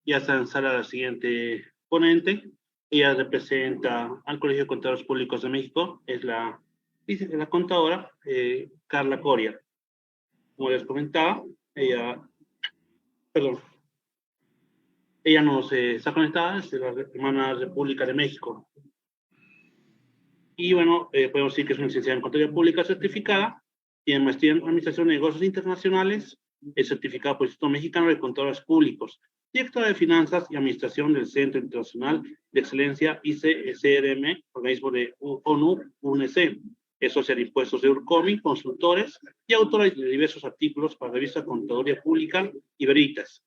Ya se lanzará la siguiente ponente. Ella representa al Colegio de Contadores Públicos de México. Es la contadora Carla Coria. Como les comentaba, perdón, ella nos está conectada desde la hermana República de México. Y bueno, podemos decir que es una licenciada en Contaduría Pública certificada, tiene maestría en Administración de Negocios Internacionales, es certificada por el Instituto Mexicano de Contadores Públicos, directora de Finanzas y Administración del Centro Internacional de Excelencia ICCRM, organismo de ONU, UNEC, es socia de impuestos de Urcomi, consultores y autora de diversos artículos para la revista Contaduría Pública y Veritas.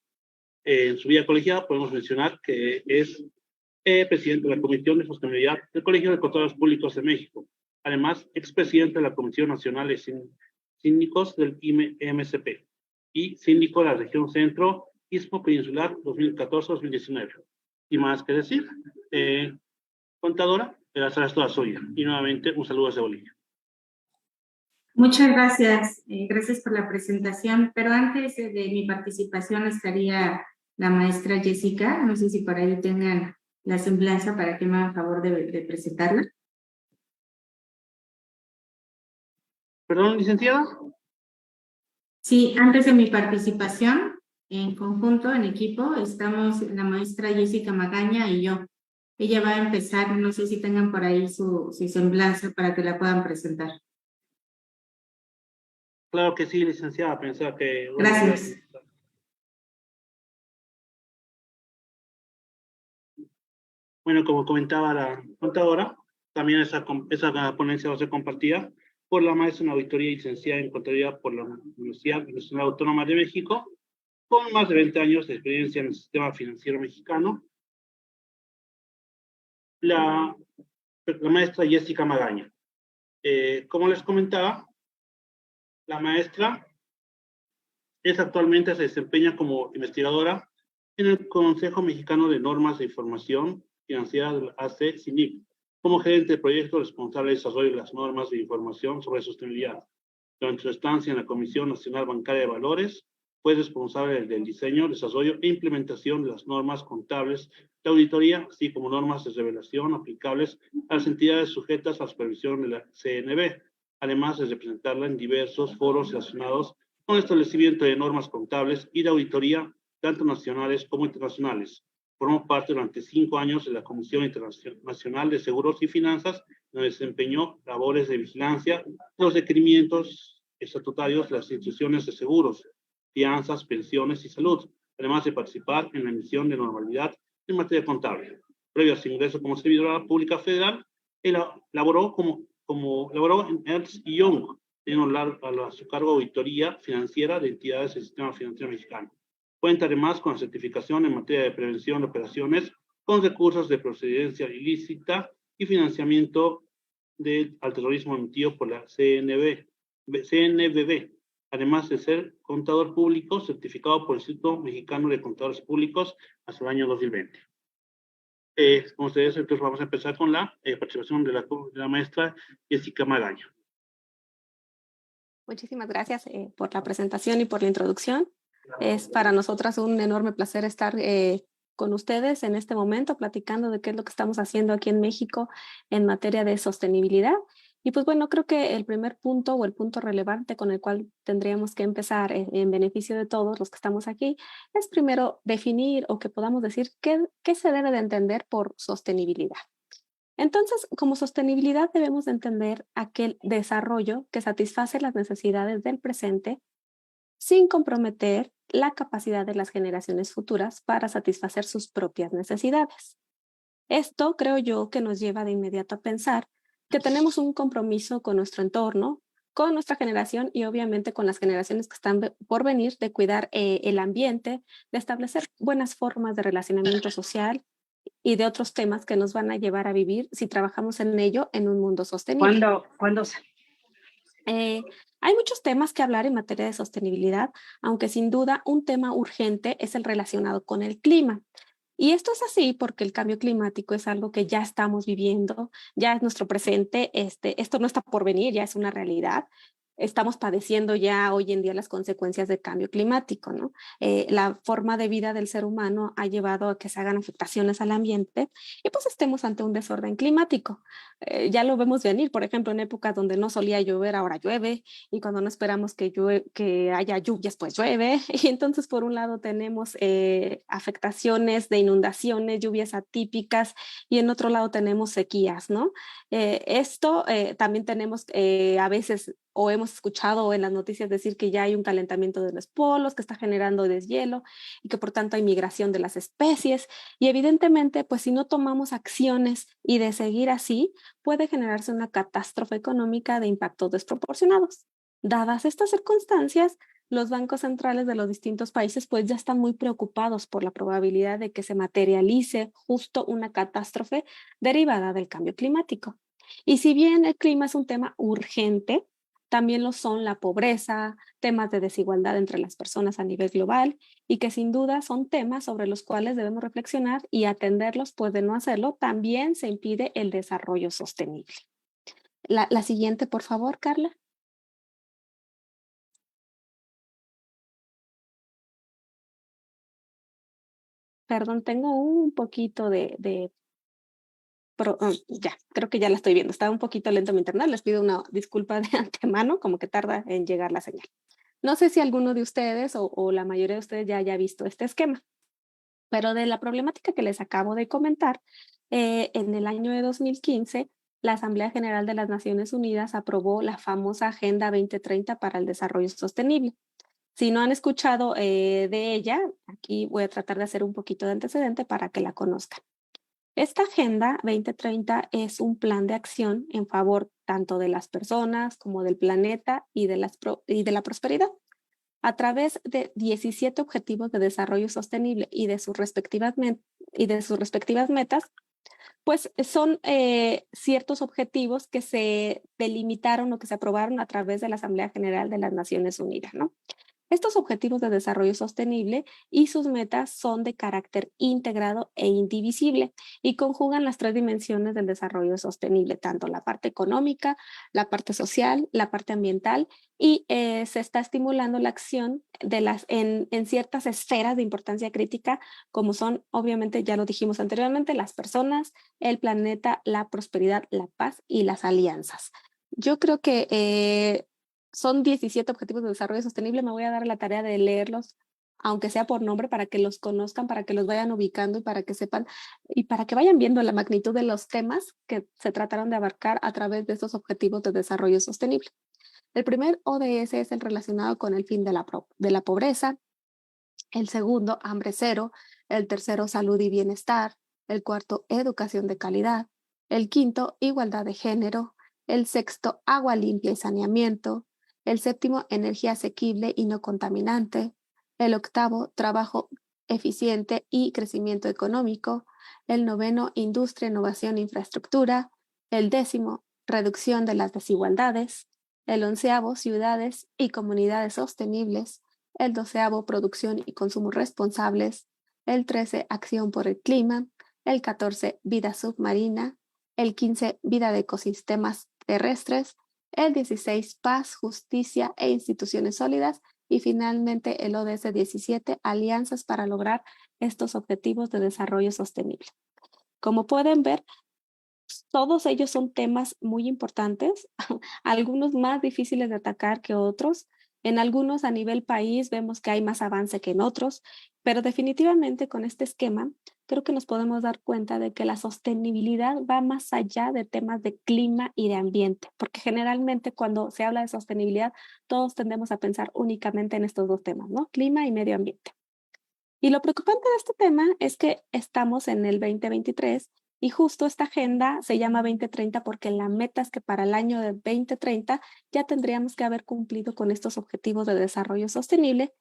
En su vida colegiada podemos mencionar que es presidente de la Comisión de Sostenibilidad del Colegio de Contadores Públicos de México. Además, expresidente de la Comisión Nacional de Síndicos del MSP y síndico de la región Centro, Istmo Peninsular 2014-2019. Y más que decir, contadora, la sala es toda suya. Y nuevamente, un saludo desde Bolivia. Muchas gracias. Gracias por la presentación. Pero antes de mi participación estaría la maestra Jessica. No sé si por ahí tengan la semblanza para que me hagan favor de presentarla. ¿Perdón, licenciada? Sí, antes de mi participación, en conjunto, en equipo, estamos la maestra Jessica Magaña y yo. Ella va a empezar, no sé si tengan por ahí su semblanza para que la puedan presentar. Claro que sí, licenciada. Pensaba que... Gracias. Bueno, como comentaba la contadora, también esa ponencia va a ser compartida por la maestra en auditoría y licenciada en contabilidad por la Universidad Nacional Autónoma de México, con más de 20 años de experiencia en el sistema financiero mexicano, la maestra Jessica Magaña. Como les comentaba, la maestra actualmente se desempeña como investigadora en el Consejo Mexicano de Normas de Información Financiera del AC-CINIC, como gerente de proyecto responsable de desarrollo de las normas de información sobre sostenibilidad. Durante su estancia en la Comisión Nacional Bancaria de Valores, fue responsable del diseño, desarrollo e implementación de las normas contables de auditoría, así como normas de revelación aplicables a las entidades sujetas a la supervisión de la CNB, además de representarla en diversos foros relacionados con el establecimiento de normas contables y de auditoría, tanto nacionales como internacionales. Formó parte durante 5 años de la Comisión Internacional de Seguros y Finanzas, donde desempeñó labores de vigilancia de los requerimientos estatutarios de las instituciones de seguros, fianzas, pensiones y salud, además de participar en la emisión de normalidad en materia contable. Previo a su ingreso como servidora pública federal, laboró en Ernst Young, teniendo a su cargo auditoría financiera de entidades del sistema financiero mexicano. Cuenta además con la certificación en materia de prevención de operaciones con recursos de procedencia ilícita y financiamiento al terrorismo emitido por la CNBV, además de ser contador público certificado por el Instituto Mexicano de Contadores Públicos hasta el año 2020. Como ustedes, entonces vamos a empezar con la participación de la maestra Jessica Magaña. Muchísimas gracias por la presentación y por la introducción. Es para nosotras un enorme placer estar con ustedes en este momento platicando de qué es lo que estamos haciendo aquí en México en materia de sostenibilidad. Y pues bueno, creo que el primer punto o el punto relevante con el cual tendríamos que empezar en beneficio de todos los que estamos aquí es primero definir o que podamos decir qué se debe de entender por sostenibilidad. Entonces, como sostenibilidad debemos de entender aquel desarrollo que satisface las necesidades del presente sin comprometer la capacidad de las generaciones futuras para satisfacer sus propias necesidades. Esto creo yo que nos lleva de inmediato a pensar que tenemos un compromiso con nuestro entorno, con nuestra generación y obviamente con las generaciones que están por venir de cuidar el ambiente, de establecer buenas formas de relacionamiento social y de otros temas que nos van a llevar a vivir si trabajamos en ello en un mundo sostenible. Hay muchos temas que hablar en materia de sostenibilidad, aunque sin duda un tema urgente es el relacionado con el clima. Y esto es así porque el cambio climático es algo que ya estamos viviendo, ya es nuestro presente, esto no está por venir, ya es una realidad. estamos padeciendo ya hoy en día las consecuencias del cambio climático, ¿no? La forma de vida del ser humano ha llevado a que se hagan afectaciones al ambiente y pues estemos ante un desorden climático. Ya lo vemos venir, por ejemplo, en épocas donde no solía llover, ahora llueve, y cuando no esperamos que haya lluvias, pues llueve. Y entonces, por un lado, tenemos afectaciones de inundaciones, lluvias atípicas, y en otro lado tenemos sequías, ¿no? Esto también tenemos a veces, o hemos escuchado en las noticias decir que ya hay un calentamiento de los polos, que está generando deshielo y que por tanto hay migración de las especies. Y evidentemente, pues si no tomamos acciones y de seguir así, puede generarse una catástrofe económica de impactos desproporcionados. Dadas estas circunstancias, los bancos centrales de los distintos países pues ya están muy preocupados por la probabilidad de que se materialice justo una catástrofe derivada del cambio climático. Y si bien el clima es un tema urgente, también lo son la pobreza, temas de desigualdad entre las personas a nivel global, y que sin duda son temas sobre los cuales debemos reflexionar y atenderlos, pues de no hacerlo también se impide el desarrollo sostenible. La siguiente, por favor, Carla. Perdón, tengo un poquito ya, creo que ya la estoy viendo. Estaba un poquito lento mi internet. Les pido una disculpa de antemano, como que tarda en llegar la señal. No sé si alguno de ustedes o la mayoría de ustedes ya haya visto este esquema, pero de la problemática que les acabo de comentar, en el año de 2015, la Asamblea General de las Naciones Unidas aprobó la famosa Agenda 2030 para el Desarrollo Sostenible. Si no han escuchado de ella, aquí voy a tratar de hacer un poquito de antecedente para que la conozcan. Esta Agenda 2030 es un plan de acción en favor tanto de las personas como del planeta y de la prosperidad. A través de 17 objetivos de desarrollo sostenible y de sus respectivas metas, pues son ciertos objetivos que se delimitaron o que se aprobaron a través de la Asamblea General de las Naciones Unidas, ¿no? Estos objetivos de desarrollo sostenible y sus metas son de carácter integrado e indivisible y conjugan las tres dimensiones del desarrollo sostenible, tanto la parte económica, la parte social, la parte ambiental, y se está estimulando la acción en ciertas esferas de importancia crítica, como son, obviamente, ya lo dijimos anteriormente, las personas, el planeta, la prosperidad, la paz y las alianzas. Yo creo que son 17 objetivos de desarrollo sostenible. Me voy a dar la tarea de leerlos, aunque sea por nombre, para que los conozcan, para que los vayan ubicando y para que sepan y para que vayan viendo la magnitud de los temas que se trataron de abarcar a través de estos objetivos de desarrollo sostenible. El primer ODS es el relacionado con el fin de la pobreza, el segundo, hambre cero, el tercero, salud y bienestar, el cuarto, educación de calidad, el quinto, igualdad de género, el sexto, agua limpia y saneamiento, el séptimo, energía asequible y no contaminante, el octavo, trabajo eficiente y crecimiento económico, el noveno, industria, innovación e infraestructura, el décimo, reducción de las desigualdades, el onceavo, ciudades y comunidades sostenibles, el doceavo, producción y consumo responsables, el 13, acción por el clima, el 14, vida submarina, el 15, vida de ecosistemas terrestres, el 16, paz, justicia e instituciones sólidas, y finalmente el ODS 17, alianzas para lograr estos objetivos de desarrollo sostenible. Como pueden ver, todos ellos son temas muy importantes, algunos más difíciles de atacar que otros. En algunos a nivel país vemos que hay más avance que en otros, pero definitivamente con este esquema creo que nos podemos dar cuenta de que la sostenibilidad va más allá de temas de clima y de ambiente, porque generalmente cuando se habla de sostenibilidad todos tendemos a pensar únicamente en estos dos temas, ¿no? Clima y medio ambiente. Y lo preocupante de este tema es que estamos en el 2023 y justo esta agenda se llama 2030 porque la meta es que para el año de 2030 ya tendríamos que haber cumplido con estos objetivos de desarrollo sostenible,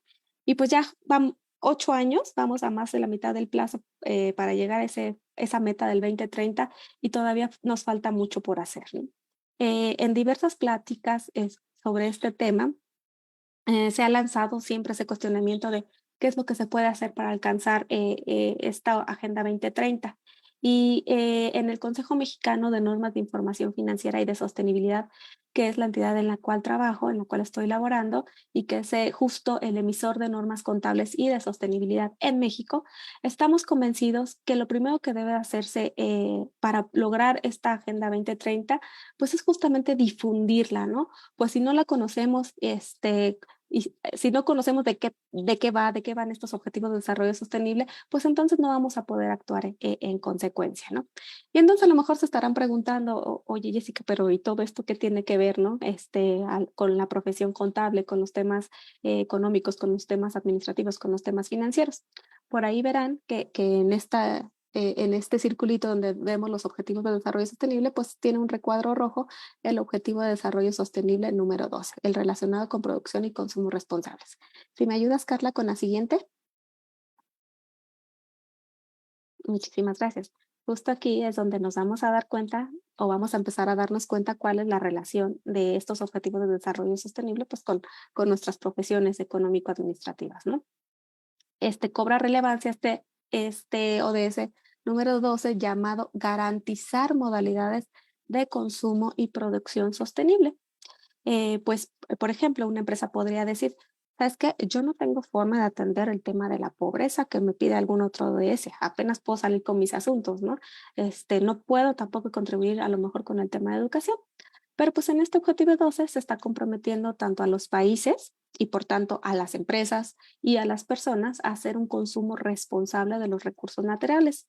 y pues ya van 8 años, vamos a más de la mitad del plazo para llegar a esa meta del 2030, y todavía nos falta mucho por hacer, ¿no? En diversas pláticas sobre este tema se ha lanzado siempre ese cuestionamiento de qué es lo que se puede hacer para alcanzar esta Agenda 2030. Y en el Consejo Mexicano de Normas de Información Financiera y de Sostenibilidad, que es la entidad en la cual trabajo, en la cual estoy laborando, y que es justo el emisor de normas contables y de sostenibilidad en México, estamos convencidos que lo primero que debe hacerse para lograr esta Agenda 2030, pues es justamente difundirla, ¿no? Pues si no la conocemos, y si no conocemos de qué van estos objetivos de desarrollo sostenible, pues entonces no vamos a poder actuar en consecuencia, ¿no? Y entonces a lo mejor se estarán preguntando, oye Jessica, pero ¿y todo esto qué tiene que ver, ¿no? Con la profesión contable, con los temas económicos, con los temas administrativos, con los temas financieros. Por ahí verán que en este circulito donde vemos los objetivos de desarrollo sostenible, pues tiene un recuadro rojo el objetivo de desarrollo sostenible número 12, el relacionado con producción y consumo responsables. Si me ayudas, Carla, con la siguiente. Muchísimas gracias. Justo aquí es donde nos vamos a dar cuenta o vamos a empezar a darnos cuenta cuál es la relación de estos objetivos de desarrollo sostenible pues con nuestras profesiones económico-administrativas, ¿no? Cobra relevancia este ODS número 12 llamado garantizar modalidades de consumo y producción sostenible. Pues, por ejemplo, una empresa podría decir, ¿sabes qué? Yo no tengo forma de atender el tema de la pobreza que me pide algún otro ODS, apenas puedo salir con mis asuntos, ¿no? No puedo tampoco contribuir a lo mejor con el tema de educación, pero pues en este objetivo 12 se está comprometiendo tanto a los países y por tanto a las empresas y a las personas a hacer un consumo responsable de los recursos naturales,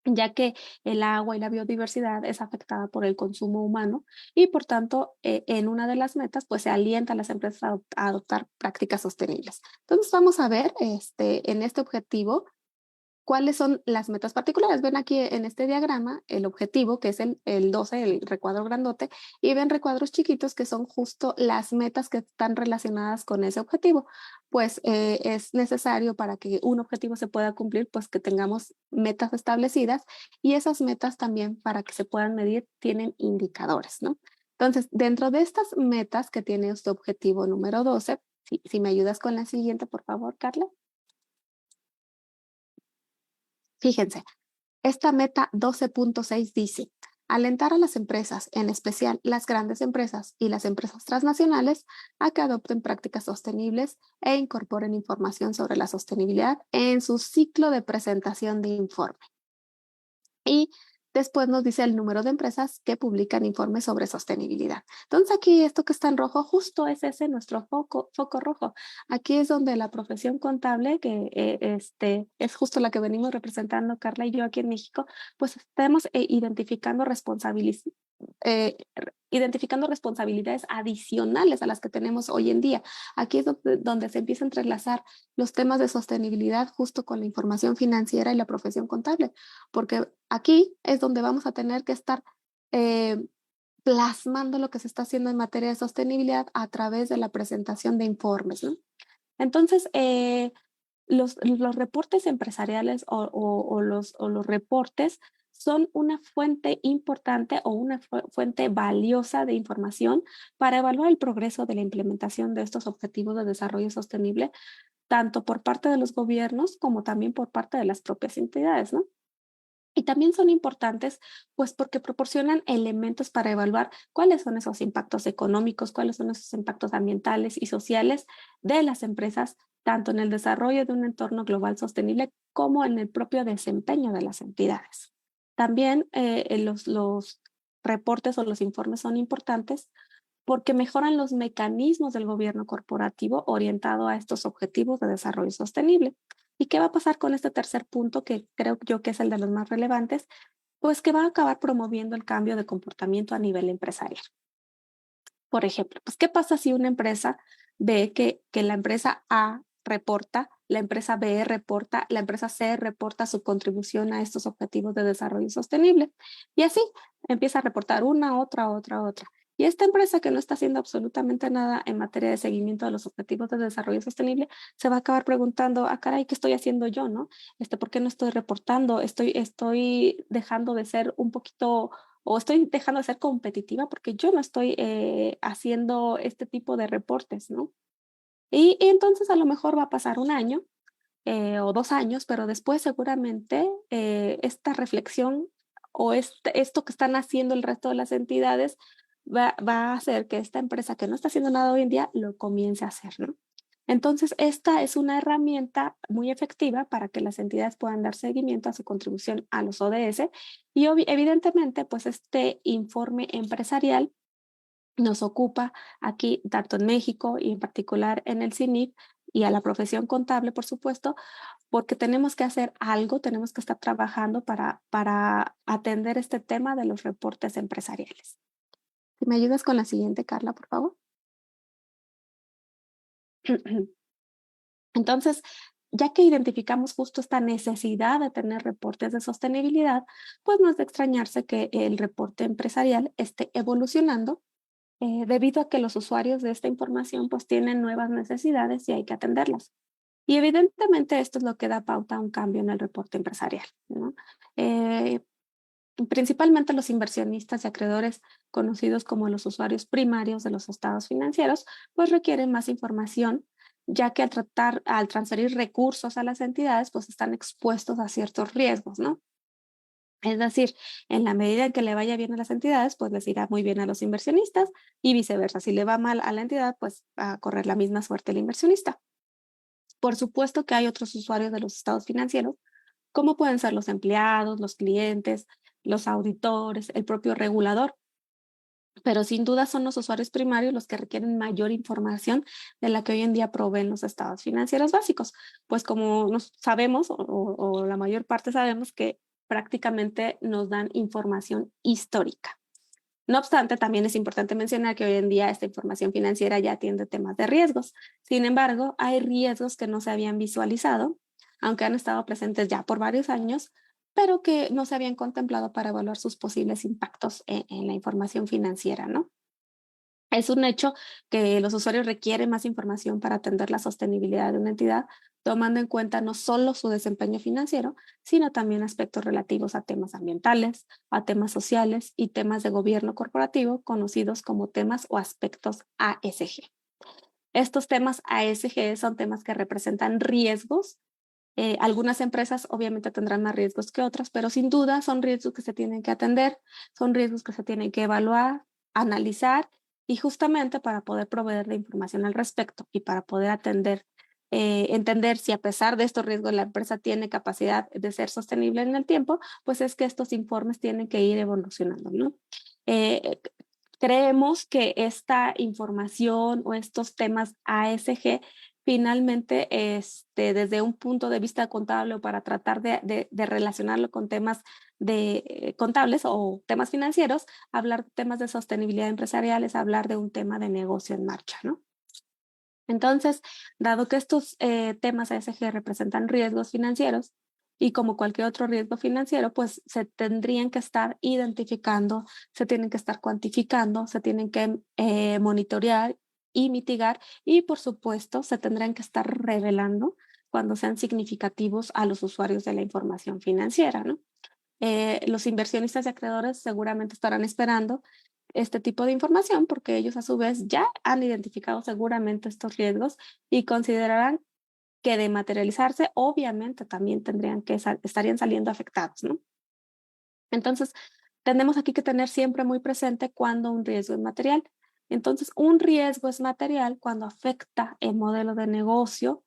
ya que el agua y la biodiversidad es afectada por el consumo humano y por tanto en una de las metas pues se alienta a las empresas a adoptar prácticas sostenibles. Entonces vamos a ver en este objetivo cuáles son las metas particulares. Ven aquí en este diagrama el objetivo, que es el 12, el recuadro grandote, y ven recuadros chiquitos que son justo las metas que están relacionadas con ese objetivo. Pues es necesario para que un objetivo se pueda cumplir, pues que tengamos metas establecidas y esas metas también para que se puedan medir tienen indicadores, ¿no? Entonces, dentro de estas metas que tiene este objetivo número 12, si me ayudas con la siguiente, por favor, Carla. Fíjense, esta meta 12.6 dice, alentar a las empresas, en especial las grandes empresas y las empresas transnacionales, a que adopten prácticas sostenibles e incorporen información sobre la sostenibilidad en su ciclo de presentación de informe. Y después nos dice el número de empresas que publican informes sobre sostenibilidad. Entonces aquí esto que está en rojo, justo es ese nuestro foco rojo. Aquí es donde la profesión contable, que es justo la que venimos representando Carla y yo aquí en México, pues estamos eh, identificando responsabilidades adicionales a las que tenemos hoy en día. Aquí es donde se empieza a entrelazar los temas de sostenibilidad justo con la información financiera y la profesión contable, porque aquí es donde vamos a tener que estar plasmando lo que se está haciendo en materia de sostenibilidad a través de la presentación de informes, ¿no? Entonces, los reportes empresariales o los reportes son una fuente importante o una fuente valiosa de información para evaluar el progreso de la implementación de estos objetivos de desarrollo sostenible, tanto por parte de los gobiernos como también por parte de las propias entidades, ¿no? Y también son importantes, pues porque proporcionan elementos para evaluar cuáles son esos impactos económicos, cuáles son esos impactos ambientales y sociales de las empresas, tanto en el desarrollo de un entorno global sostenible como en el propio desempeño de las entidades. También los reportes o los informes son importantes porque mejoran los mecanismos del gobierno corporativo orientado a estos objetivos de desarrollo sostenible. ¿Y qué va a pasar con este tercer punto, que creo yo que es el de los más relevantes? Pues que va a acabar promoviendo el cambio de comportamiento a nivel empresarial. Por ejemplo, pues ¿qué pasa si una empresa ve que la empresa A reporta, la empresa B reporta, la empresa C reporta su contribución a estos objetivos de desarrollo sostenible? Y así empieza a reportar una, otra. Y esta empresa que no está haciendo absolutamente nada en materia de seguimiento de los objetivos de desarrollo sostenible se va a acabar preguntando, caray, ¿qué estoy haciendo yo, no? ¿Por qué no estoy reportando? Estoy dejando de ser un poquito o estoy dejando de ser competitiva porque yo no estoy haciendo este tipo de reportes, ¿no? Y entonces a lo mejor va a pasar un año o 2 años, pero después seguramente esta reflexión o esto que están haciendo el resto de las entidades va a hacer que esta empresa que no está haciendo nada hoy en día lo comience a hacer, ¿no? Entonces, esta es una herramienta muy efectiva para que las entidades puedan dar seguimiento a su contribución a los ODS y evidentemente, pues este informe empresarial nos ocupa aquí, tanto en México y en particular en el CINIP y a la profesión contable, por supuesto, porque tenemos que hacer algo, tenemos que estar trabajando para atender este tema de los reportes empresariales. Si me ayudas con la siguiente, Carla, por favor. Entonces, ya que identificamos justo esta necesidad de tener reportes de sostenibilidad, pues no es de extrañarse que el reporte empresarial esté evolucionando debido a que los usuarios de esta información pues tienen nuevas necesidades y hay que atenderlas. Y evidentemente esto es lo que da pauta a un cambio en el reporte empresarial, ¿no? Principalmente los inversionistas y acreedores conocidos como los usuarios primarios de los estados financieros, pues requieren más información, ya que al transferir recursos a las entidades, pues están expuestos a ciertos riesgos, ¿no? Es decir, en la medida en que le vaya bien a las entidades, pues les irá muy bien a los inversionistas y viceversa. Si le va mal a la entidad, pues va a correr la misma suerte el inversionista. Por supuesto que hay otros usuarios de los estados financieros, como pueden ser los empleados, los clientes, los auditores, el propio regulador. Pero sin duda son los usuarios primarios los que requieren mayor información de la que hoy en día proveen los estados financieros básicos. Pues como nos sabemos, o la mayor parte sabemos que prácticamente nos dan información histórica. No obstante, también es importante mencionar que hoy en día esta información financiera ya atiende temas de riesgos. Sin embargo, hay riesgos que no se habían visualizado, aunque han estado presentes ya por varios años, pero que no se habían contemplado para evaluar sus posibles impactos en la información financiera, ¿no? Es un hecho que los usuarios requieren más información para atender la sostenibilidad de una entidad, tomando en cuenta no solo su desempeño financiero, sino también aspectos relativos a temas ambientales, a temas sociales y temas de gobierno corporativo, conocidos como temas o aspectos ASG. Estos temas ASG son temas que representan riesgos. Algunas empresas obviamente tendrán más riesgos que otras, pero sin duda son riesgos que se tienen que atender, son riesgos que se tienen que evaluar, analizar y justamente para poder proveer de información al respecto y para poder entender si a pesar de estos riesgos la empresa tiene capacidad de ser sostenible en el tiempo, pues es que estos informes tienen que ir evolucionando, ¿no? Eh, Creemos que esta información o estos temas ASG finalmente, desde un punto de vista contable o para tratar de relacionarlo con temas contables o temas financieros, hablar de temas de sostenibilidad empresarial es hablar de un tema de negocio en marcha, ¿no? Entonces, dado que estos temas ASG representan riesgos financieros y como cualquier otro riesgo financiero, pues se tendrían que estar identificando, se tienen que estar cuantificando, se tienen que monitorear y mitigar y por supuesto se tendrán que estar revelando cuando sean significativos a los usuarios de la información financiera, ¿no? Los inversionistas y acreedores seguramente estarán esperando este tipo de información porque ellos a su vez ya han identificado seguramente estos riesgos y considerarán que de materializarse obviamente también estarían saliendo afectados, ¿no? Entonces, tenemos aquí que tener siempre muy presente cuando un riesgo es material. Entonces, un riesgo es material cuando afecta el modelo de negocio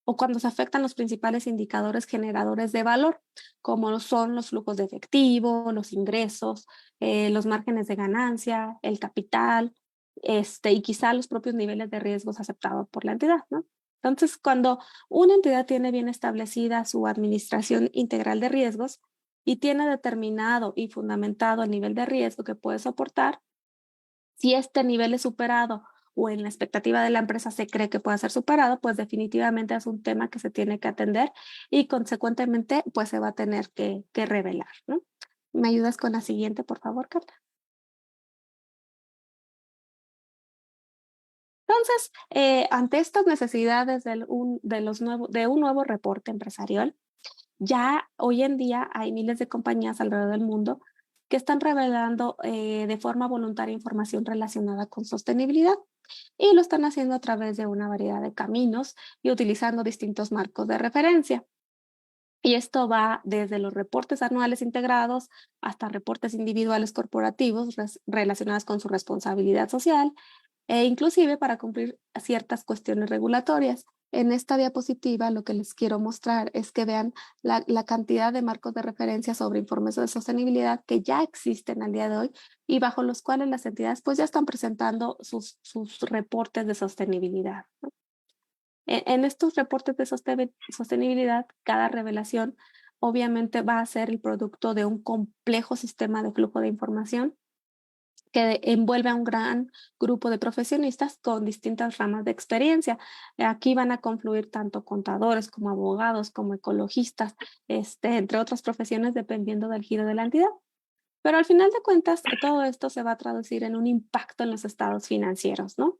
o cuando se afectan los principales indicadores generadores de valor, como son los flujos de efectivo, los ingresos, los márgenes de ganancia, el capital, y quizá los propios niveles de riesgos aceptados por la entidad, ¿no? Entonces, cuando una entidad tiene bien establecida su administración integral de riesgos y tiene determinado y fundamentado el nivel de riesgo que puede soportar, si este nivel es superado o en la expectativa de la empresa se cree que pueda ser superado, pues definitivamente es un tema que se tiene que atender y consecuentemente pues se va a tener que revelar, ¿no? ¿Me ayudas con la siguiente, por favor, Carla? Entonces, ante estas necesidades de un nuevo reporte empresarial, ya hoy en día hay miles de compañías alrededor del mundo que están revelando de forma voluntaria información relacionada con sostenibilidad y lo están haciendo a través de una variedad de caminos y utilizando distintos marcos de referencia. Y esto va desde los reportes anuales integrados hasta reportes individuales corporativos relacionados con su responsabilidad social e inclusive para cumplir ciertas cuestiones regulatorias. En esta diapositiva lo que les quiero mostrar es que vean la cantidad de marcos de referencia sobre informes de sostenibilidad que ya existen al día de hoy y bajo los cuales las entidades pues ya están presentando sus reportes de sostenibilidad, ¿no? En estos reportes de sostenibilidad, cada revelación obviamente va a ser el producto de un complejo sistema de flujo de información que envuelve a un gran grupo de profesionistas con distintas ramas de experiencia. Aquí van a confluir tanto contadores como abogados, como ecologistas, entre otras profesiones, dependiendo del giro de la entidad. Pero al final de cuentas, todo esto se va a traducir en un impacto en los estados financieros, ¿no?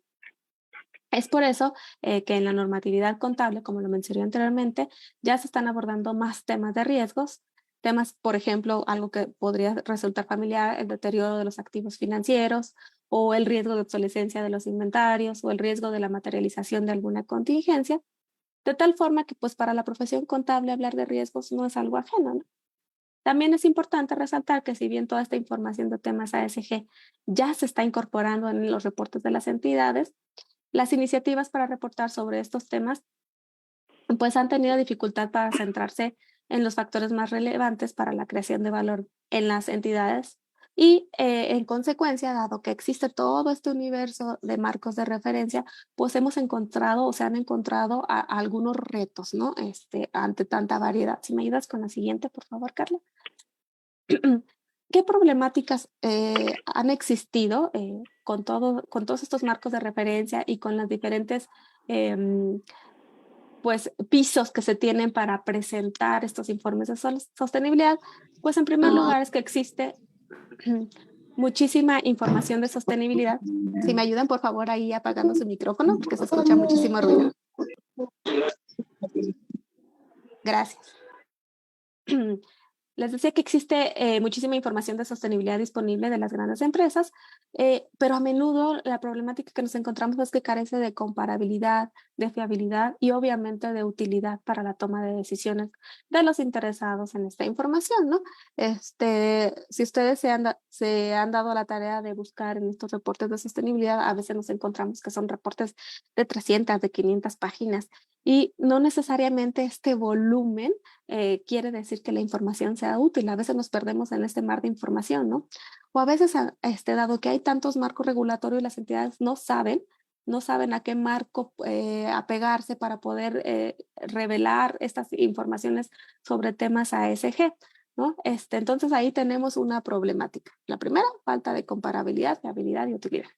Es por eso que en la normatividad contable, como lo mencioné anteriormente, ya se están abordando más temas de riesgos, temas, por ejemplo, algo que podría resultar familiar, el deterioro de los activos financieros o el riesgo de obsolescencia de los inventarios o el riesgo de la materialización de alguna contingencia, de tal forma que pues para la profesión contable hablar de riesgos no es algo ajeno, ¿no? También es importante resaltar que si bien toda esta información de temas ASG ya se está incorporando en los reportes de las entidades, las iniciativas para reportar sobre estos temas pues han tenido dificultad para centrarse en los factores más relevantes para la creación de valor en las entidades y en consecuencia, dado que existe todo este universo de marcos de referencia, pues hemos encontrado o se han encontrado algunos retos, ¿no? Ante tanta variedad. Si me ayudas con la siguiente, por favor, Carla. ¿Qué problemáticas han existido con todos estos marcos de referencia y con las diferentes pues, pisos que se tienen para presentar estos informes de sostenibilidad? Pues en primer lugar es que existe muchísima información de sostenibilidad. Si me ayudan, por favor, ahí apagando su micrófono porque se escucha muchísimo ruido. Gracias. Les decía que existe muchísima información de sostenibilidad disponible de las grandes empresas, pero a menudo la problemática que nos encontramos es que carece de comparabilidad, de fiabilidad y obviamente de utilidad para la toma de decisiones de los interesados en esta información, ¿no? Si ustedes se han dado la tarea de buscar en estos reportes de sostenibilidad, a veces nos encontramos que son reportes de 300, de 500 páginas y no necesariamente este volumen quiere decir que la información sea útil. A veces nos perdemos en este mar de información, ¿no? O a veces, dado que hay tantos marcos regulatorios, las entidades no saben a qué marco apegarse para poder revelar estas informaciones sobre temas ASG, ¿no? Entonces ahí tenemos una problemática. La primera, falta de comparabilidad, fiabilidad y utilidad.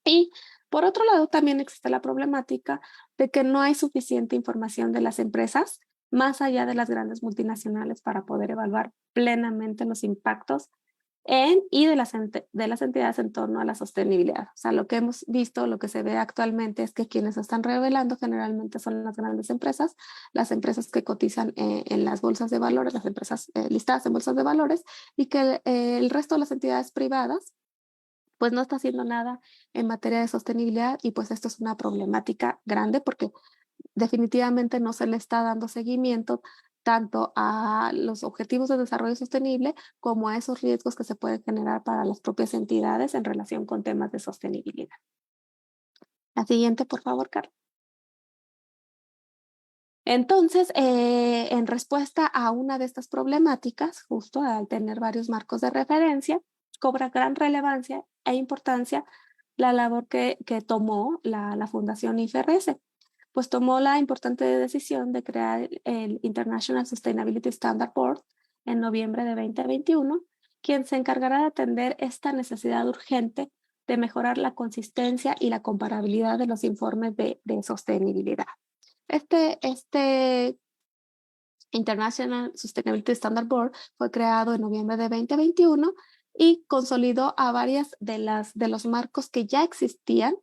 Y por otro lado, también existe la problemática de que no hay suficiente información de las empresas más allá de las grandes multinacionales para poder evaluar plenamente los impactos de las entidades en torno a la sostenibilidad. O sea, lo que hemos visto, lo que se ve actualmente es que quienes están revelando generalmente son las grandes empresas, las empresas que cotizan en las bolsas de valores, las empresas listadas en bolsas de valores, y que el resto de las entidades privadas pues no está haciendo nada en materia de sostenibilidad y pues esto es una problemática grande porque definitivamente no se le está dando seguimiento tanto a los objetivos de desarrollo sostenible como a esos riesgos que se pueden generar para las propias entidades en relación con temas de sostenibilidad. La siguiente, por favor, Carla. Entonces, en respuesta a una de estas problemáticas, justo al tener varios marcos de referencia, cobra gran relevancia e importancia la labor que tomó la Fundación IFRS, pues tomó la importante decisión de crear el International Sustainability Standard Board en noviembre de 2021, quien se encargará de atender esta necesidad urgente de mejorar la consistencia y la comparabilidad de los informes de sostenibilidad. Este International Sustainability Standard Board fue creado en noviembre de 2021 y consolidó a varias de los marcos que ya existían,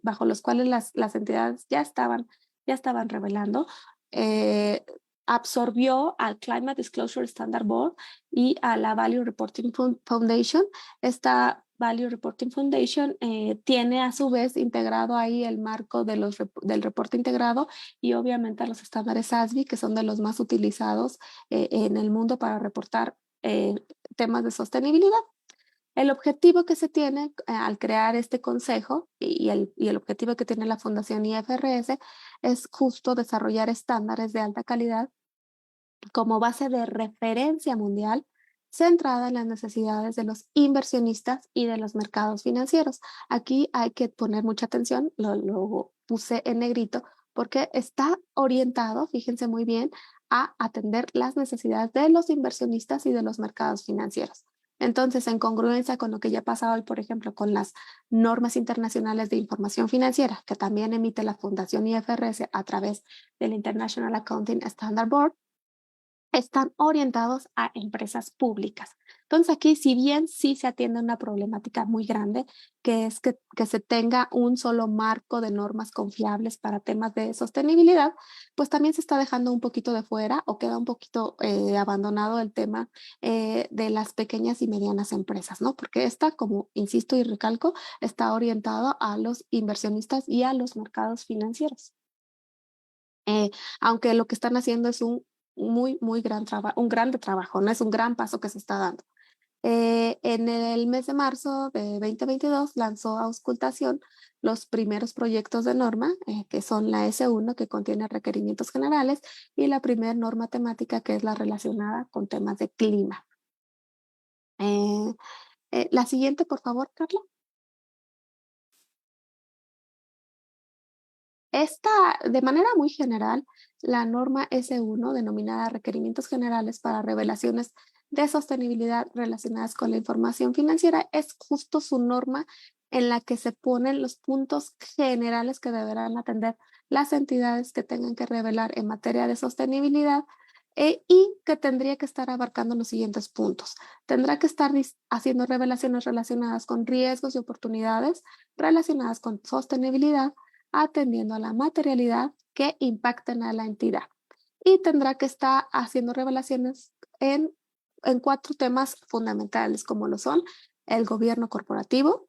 bajo los cuales las entidades ya estaban revelando. Absorbió al Climate Disclosure Standard Board y a la Value Reporting Foundation. Esta Value Reporting Foundation tiene a su vez integrado ahí el marco de del reporte integrado y obviamente los estándares SASB, que son de los más utilizados en el mundo para reportar temas de sostenibilidad. El objetivo que se tiene al crear este consejo y el objetivo que tiene la Fundación IFRS es justo desarrollar estándares de alta calidad como base de referencia mundial centrada en las necesidades de los inversionistas y de los mercados financieros. Aquí hay que poner mucha atención, lo puse en negrito, porque está orientado, fíjense muy bien, a atender las necesidades de los inversionistas y de los mercados financieros. Entonces, en congruencia con lo que ya pasa hoy, por ejemplo, con las normas internacionales de información financiera, que también emite la Fundación IFRS a través del International Accounting Standard Board, están orientados a empresas públicas. Entonces aquí, si bien sí se atiende una problemática muy grande, que es que se tenga un solo marco de normas confiables para temas de sostenibilidad, pues también se está dejando un poquito de fuera o queda un poquito abandonado el tema de las pequeñas y medianas empresas, ¿no? Porque esta, como insisto y recalco, está orientado a los inversionistas y a los mercados financieros. Aunque lo que están haciendo es un muy gran trabajo, un grande trabajo, no es un gran paso que se está dando. En el mes de marzo de 2022 lanzó a auscultación los primeros proyectos de norma, que son la S1, que contiene requerimientos generales, y la primera norma temática, que es la relacionada con temas de clima. La siguiente, por favor, Carla. Esta, de manera muy general, la norma S1, denominada Requerimientos Generales para Revelaciones de Sostenibilidad relacionadas con la información financiera, es justo su norma en la que se ponen los puntos generales que deberán atender las entidades que tengan que revelar en materia de sostenibilidad y que tendría que estar abarcando los siguientes puntos. Tendrá que estar haciendo revelaciones relacionadas con riesgos y oportunidades relacionadas con sostenibilidad, atendiendo a la materialidad que impacten a la entidad. Y tendrá que estar haciendo revelaciones en 4 temas fundamentales, como lo son el gobierno corporativo.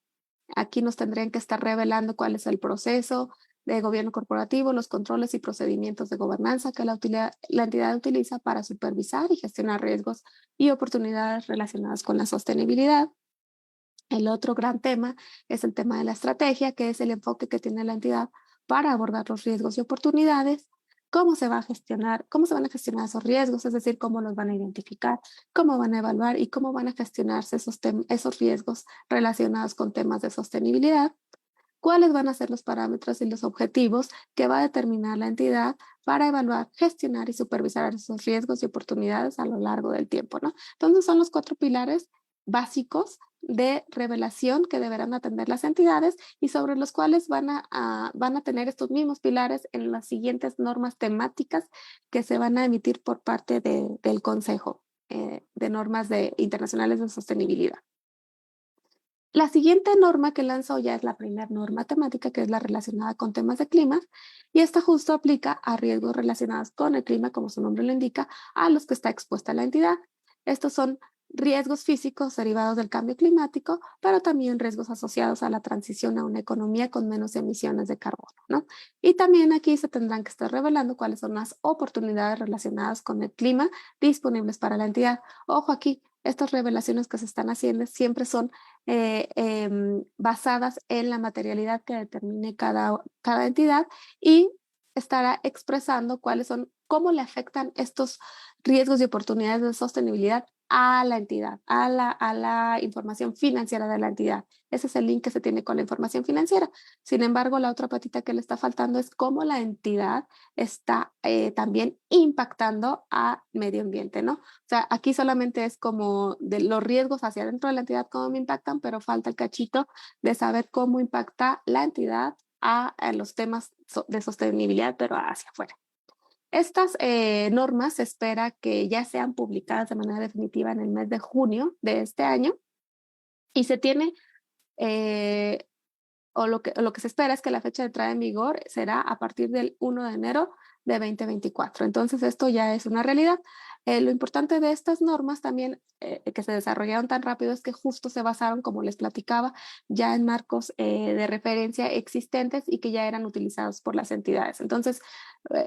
Aquí nos tendrían que estar revelando cuál es el proceso de gobierno corporativo, los controles y procedimientos de gobernanza que la entidad utiliza para supervisar y gestionar riesgos y oportunidades relacionadas con la sostenibilidad. El otro gran tema es el tema de la estrategia, que es el enfoque que tiene la entidad para abordar los riesgos y oportunidades, cómo se van a gestionar esos riesgos, es decir, cómo los van a identificar, cómo van a evaluar y cómo van a gestionarse esos riesgos relacionados con temas de sostenibilidad, cuáles van a ser los parámetros y los objetivos que va a determinar la entidad para evaluar, gestionar y supervisar esos riesgos y oportunidades a lo largo del tiempo, ¿no? Entonces son los 4 pilares básicos de revelación que deberán atender las entidades y sobre los cuales van a tener estos mismos pilares en las siguientes normas temáticas que se van a emitir por parte del Consejo de Normas Internacionales de Sostenibilidad. La siguiente norma que lanzó ya es la primera norma temática, que es la relacionada con temas de clima, y esta justo aplica a riesgos relacionados con el clima, como su nombre lo indica, a los que está expuesta la entidad. Estos son riesgos físicos derivados del cambio climático, pero también riesgos asociados a la transición a una economía con menos emisiones de carbono, ¿no? Y también aquí se tendrán que estar revelando cuáles son las oportunidades relacionadas con el clima disponibles para la entidad. Ojo aquí, estas revelaciones que se están haciendo siempre son basadas en la materialidad que determine cada entidad y estará expresando cómo le afectan estos riesgos y oportunidades de sostenibilidad a la entidad, a la información financiera de la entidad. Ese es el link que se tiene con la información financiera. Sin embargo, la otra patita que le está faltando es cómo la entidad está también impactando al medio ambiente, ¿no? O sea, aquí solamente es como de los riesgos hacia dentro de la entidad, cómo me impactan, pero falta el cachito de saber cómo impacta la entidad a los temas de sostenibilidad, pero hacia afuera. Estas normas se espera que ya sean publicadas de manera definitiva en el mes de junio de este año y se tiene, lo que se espera es que la fecha de entrada en vigor será a partir del 1 de enero de 2024. Entonces esto ya es una realidad. Lo importante de estas normas también que se desarrollaron tan rápido es que justo se basaron, como les platicaba, ya en marcos de referencia existentes y que ya eran utilizados por las entidades. Entonces,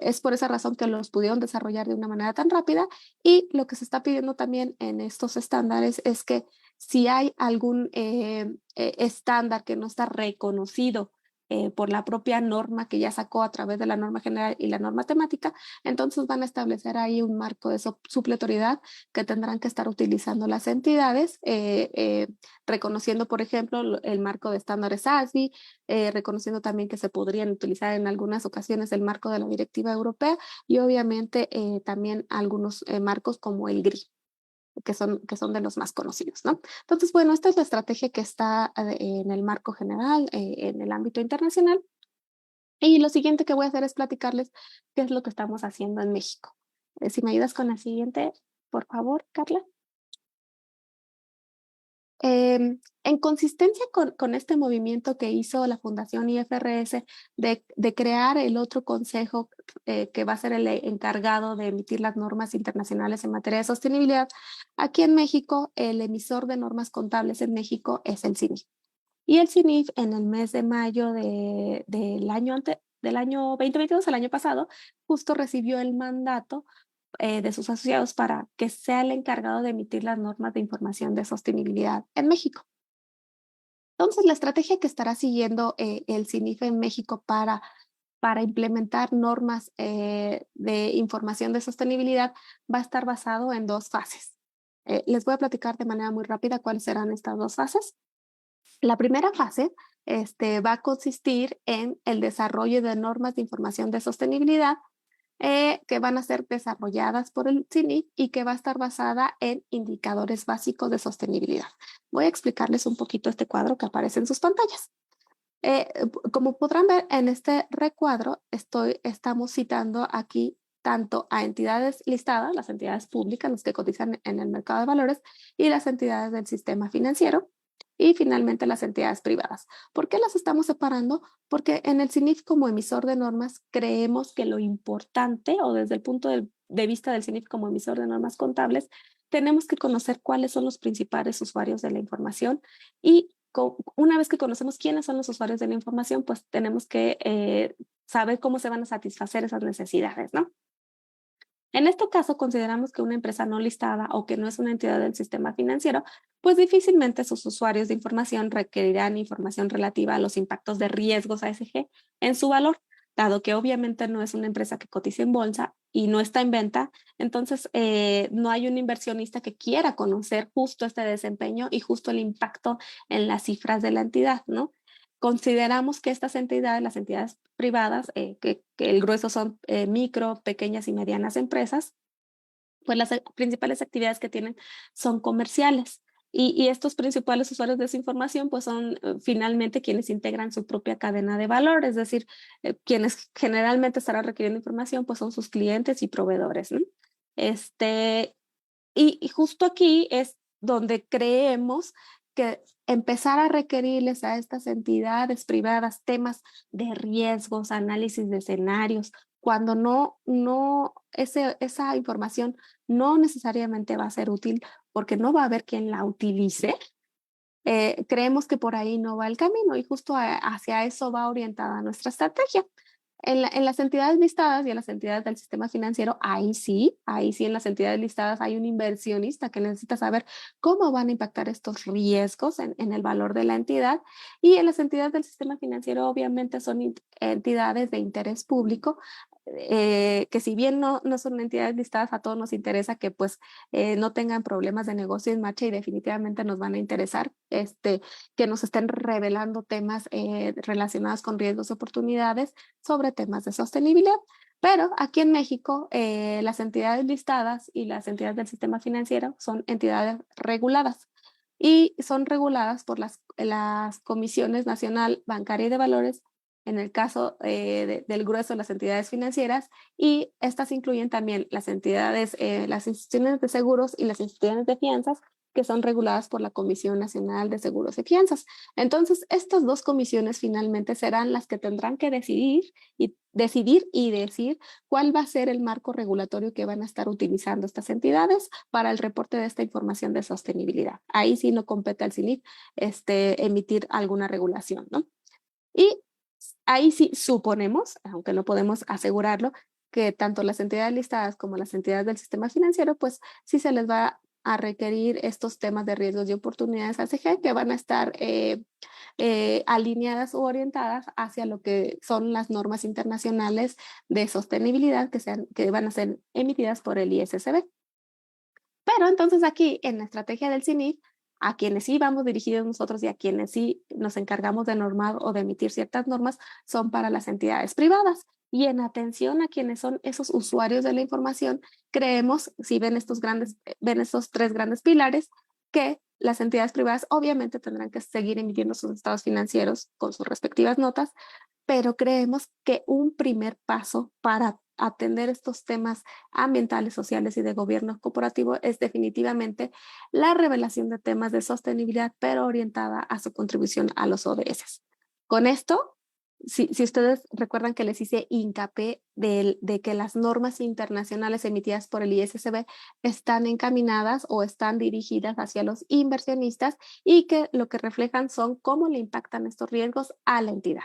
es por esa razón que los pudieron desarrollar de una manera tan rápida, y lo que se está pidiendo también en estos estándares es que si hay algún estándar que no está reconocido por la propia norma que ya sacó a través de la norma general y la norma temática, entonces van a establecer ahí un marco de supletoriedad que tendrán que estar utilizando las entidades, reconociendo, por ejemplo, el marco de estándares ASBI, reconociendo también que se podrían utilizar en algunas ocasiones el marco de la directiva europea, y obviamente también algunos marcos como el GRI. Que son de los más conocidos, ¿no? Entonces, bueno, esta es la estrategia que está en el marco general, en el ámbito internacional. Y lo siguiente que voy a hacer es platicarles qué es lo que estamos haciendo en México. Si me ayudas con la siguiente, por favor, Carla. En consistencia con este movimiento que hizo la Fundación IFRS de crear el otro consejo que va a ser el encargado de emitir las normas internacionales en materia de sostenibilidad, aquí en México, el emisor de normas contables en México es el CINIF. Y el CINIF en el mes de mayo del año 2022, el año pasado, justo recibió el mandato de sus asociados para que sea el encargado de emitir las normas de información de sostenibilidad en México. Entonces, la estrategia que estará siguiendo el CINIF en México para implementar normas de información de sostenibilidad va a estar basado en dos fases. Les voy a platicar de manera muy rápida cuáles serán estas dos fases. La primera fase va a consistir en el desarrollo de normas de información de sostenibilidad que van a ser desarrolladas por el CINIF y que va a estar basada en indicadores básicos de sostenibilidad. Voy a explicarles un poquito este cuadro que aparece en sus pantallas. Como podrán ver en este recuadro, estamos citando aquí tanto a entidades listadas, las entidades públicas, las que cotizan en el mercado de valores, y las entidades del sistema financiero, y finalmente las entidades privadas. ¿Por qué las estamos separando? Porque en el CINIF, como emisor de normas, creemos que lo importante, o desde el punto de vista del CINIF como emisor de normas contables, tenemos que conocer cuáles son los principales usuarios de la información, y una vez que conocemos quiénes son los usuarios de la información, pues tenemos que saber cómo se van a satisfacer esas necesidades, ¿no? En este caso, consideramos que una empresa no listada o que no es una entidad del sistema financiero, pues difícilmente sus usuarios de información requerirán información relativa a los impactos de riesgos ASG en su valor, dado que obviamente no es una empresa que cotiza en bolsa y no está en venta. Entonces no hay un inversionista que quiera conocer justo este desempeño y justo el impacto en las cifras de la entidad, ¿no? Consideramos que estas entidades, las entidades privadas, que el grueso son micro, pequeñas y medianas empresas, pues las principales actividades que tienen son comerciales. Y estos principales usuarios de esa información pues son finalmente quienes integran su propia cadena de valor, es decir, quienes generalmente estarán requiriendo información pues son sus clientes y proveedores, ¿no? Y justo aquí es donde creemos que empezar a requerirles a estas entidades privadas temas de riesgos, análisis de escenarios, cuando esa información no necesariamente va a ser útil porque no va a haber quien la utilice, creemos que por ahí no va el camino, y justo hacia eso va orientada nuestra estrategia. En las entidades listadas y en las entidades del sistema financiero, ahí sí en las entidades listadas hay un inversionista que necesita saber cómo van a impactar estos riesgos en el valor de la entidad, y en las entidades del sistema financiero obviamente son entidades de interés público, que si bien no son entidades listadas, a todos nos interesa que pues no tengan problemas de negocio en marcha, y definitivamente nos van a interesar que nos estén revelando temas relacionados con riesgos y oportunidades sobre temas de sostenibilidad. Pero aquí en México, las entidades listadas y las entidades del sistema financiero son entidades reguladas, y son reguladas por las Comisiones Nacional Bancaria y de Valores, en el caso del grueso de las entidades financieras, y estas incluyen también las entidades, las instituciones de seguros y las instituciones de fianzas, que son reguladas por la Comisión Nacional de Seguros y Fianzas. Entonces, estas dos comisiones finalmente serán las que tendrán que decidir y decir cuál va a ser el marco regulatorio que van a estar utilizando estas entidades para el reporte de esta información de sostenibilidad. Ahí sí no compete al CINIC emitir alguna regulación, ¿no? Y ahí sí suponemos, aunque no podemos asegurarlo, que tanto las entidades listadas como las entidades del sistema financiero, pues sí se les va a requerir estos temas de riesgos y oportunidades ACG que van a estar alineadas u orientadas hacia lo que son las normas internacionales de sostenibilidad que van a ser emitidas por el ISSB. Pero entonces aquí en la estrategia del CINIF, a quienes sí vamos dirigidos nosotros y a quienes sí nos encargamos de normar o de emitir ciertas normas son para las entidades privadas. Y en atención a quienes son esos usuarios de la información, creemos, si ven estos tres grandes pilares, que las entidades privadas obviamente tendrán que seguir emitiendo sus estados financieros con sus respectivas notas, pero creemos que un primer paso para atender estos temas ambientales, sociales y de gobierno corporativo es definitivamente la revelación de temas de sostenibilidad, pero orientada a su contribución a los ODS. Con esto, si ustedes recuerdan que les hice hincapié de que las normas internacionales emitidas por el ISSB están encaminadas o están dirigidas hacia los inversionistas y que lo que reflejan son cómo le impactan estos riesgos a la entidad.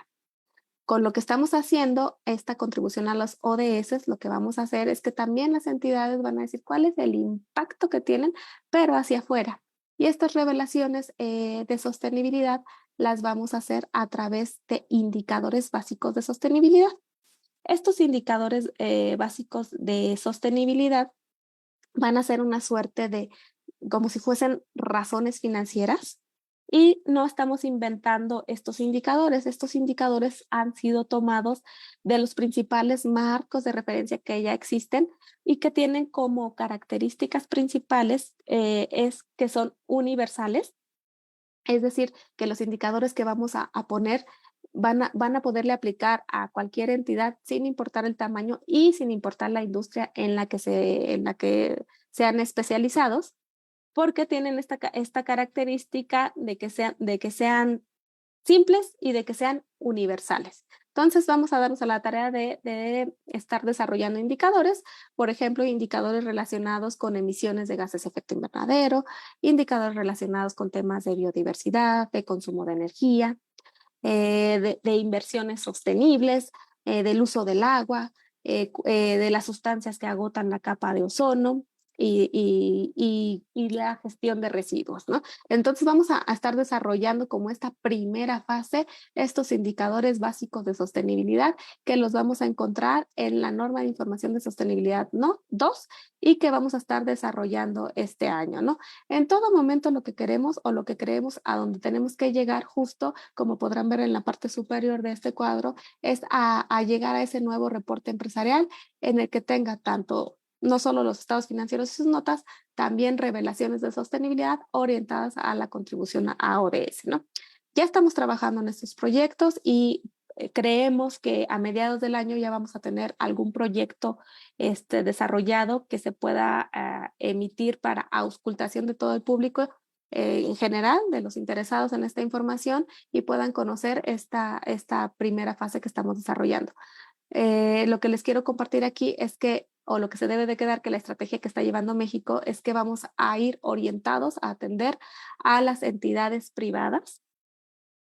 Con lo que estamos haciendo, esta contribución a los ODS, lo que vamos a hacer es que también las entidades van a decir cuál es el impacto que tienen, pero hacia afuera. Y estas revelaciones de sostenibilidad las vamos a hacer a través de indicadores básicos de sostenibilidad. Estos indicadores básicos de sostenibilidad van a ser una suerte de, como si fuesen razones financieras, y no estamos inventando estos indicadores. Estos indicadores han sido tomados de los principales marcos de referencia que ya existen y que tienen como características principales es que son universales, es decir, que los indicadores que vamos a poner van a poderle aplicar a cualquier entidad sin importar el tamaño y sin importar la industria en la que sean especializados, porque tienen esta característica de que sean simples y de que sean universales. Entonces vamos a darnos a la tarea de estar desarrollando indicadores, por ejemplo, indicadores relacionados con emisiones de gases de efecto invernadero, indicadores relacionados con temas de biodiversidad, de consumo de energía, de inversiones sostenibles, del uso del agua, de las sustancias que agotan la capa de ozono y la gestión de residuos, ¿no? Entonces vamos a estar desarrollando como esta primera fase estos indicadores básicos de sostenibilidad que los vamos a encontrar en la norma de información de sostenibilidad, ¿no? 2, y que vamos a estar desarrollando este año, ¿no? En todo momento lo que queremos o lo que creemos a donde tenemos que llegar justo, como podrán ver en la parte superior de este cuadro, es a llegar a ese nuevo reporte empresarial en el que tenga tanto no solo los estados financieros y sus notas, también revelaciones de sostenibilidad orientadas a la contribución a ODS, ¿no? Ya estamos trabajando en estos proyectos y creemos que a mediados del año ya vamos a tener algún proyecto desarrollado que se pueda emitir para auscultación de todo el público en general, de los interesados en esta información, y puedan conocer esta primera fase que estamos desarrollando. Lo que les quiero compartir aquí es que, o lo que se debe de quedar, que la estrategia que está llevando México es que vamos a ir orientados a atender a las entidades privadas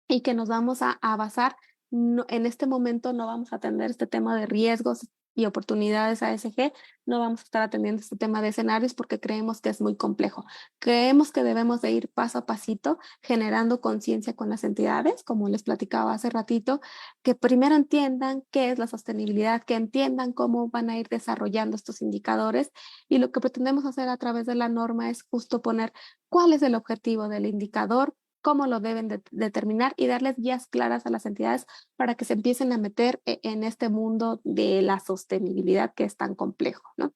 y que nos vamos a basar, en este momento no vamos a atender este tema de riesgos y oportunidades ASG, no vamos a estar atendiendo este tema de escenarios porque creemos que es muy complejo. Creemos que debemos de ir paso a pasito generando conciencia con las entidades, como les platicaba hace ratito, que primero entiendan qué es la sostenibilidad, que entiendan cómo van a ir desarrollando estos indicadores, y lo que pretendemos hacer a través de la norma es justo poner cuál es el objetivo del indicador, cómo lo deben de determinar y darles guías claras a las entidades para que se empiecen a meter en este mundo de la sostenibilidad que es tan complejo, ¿no?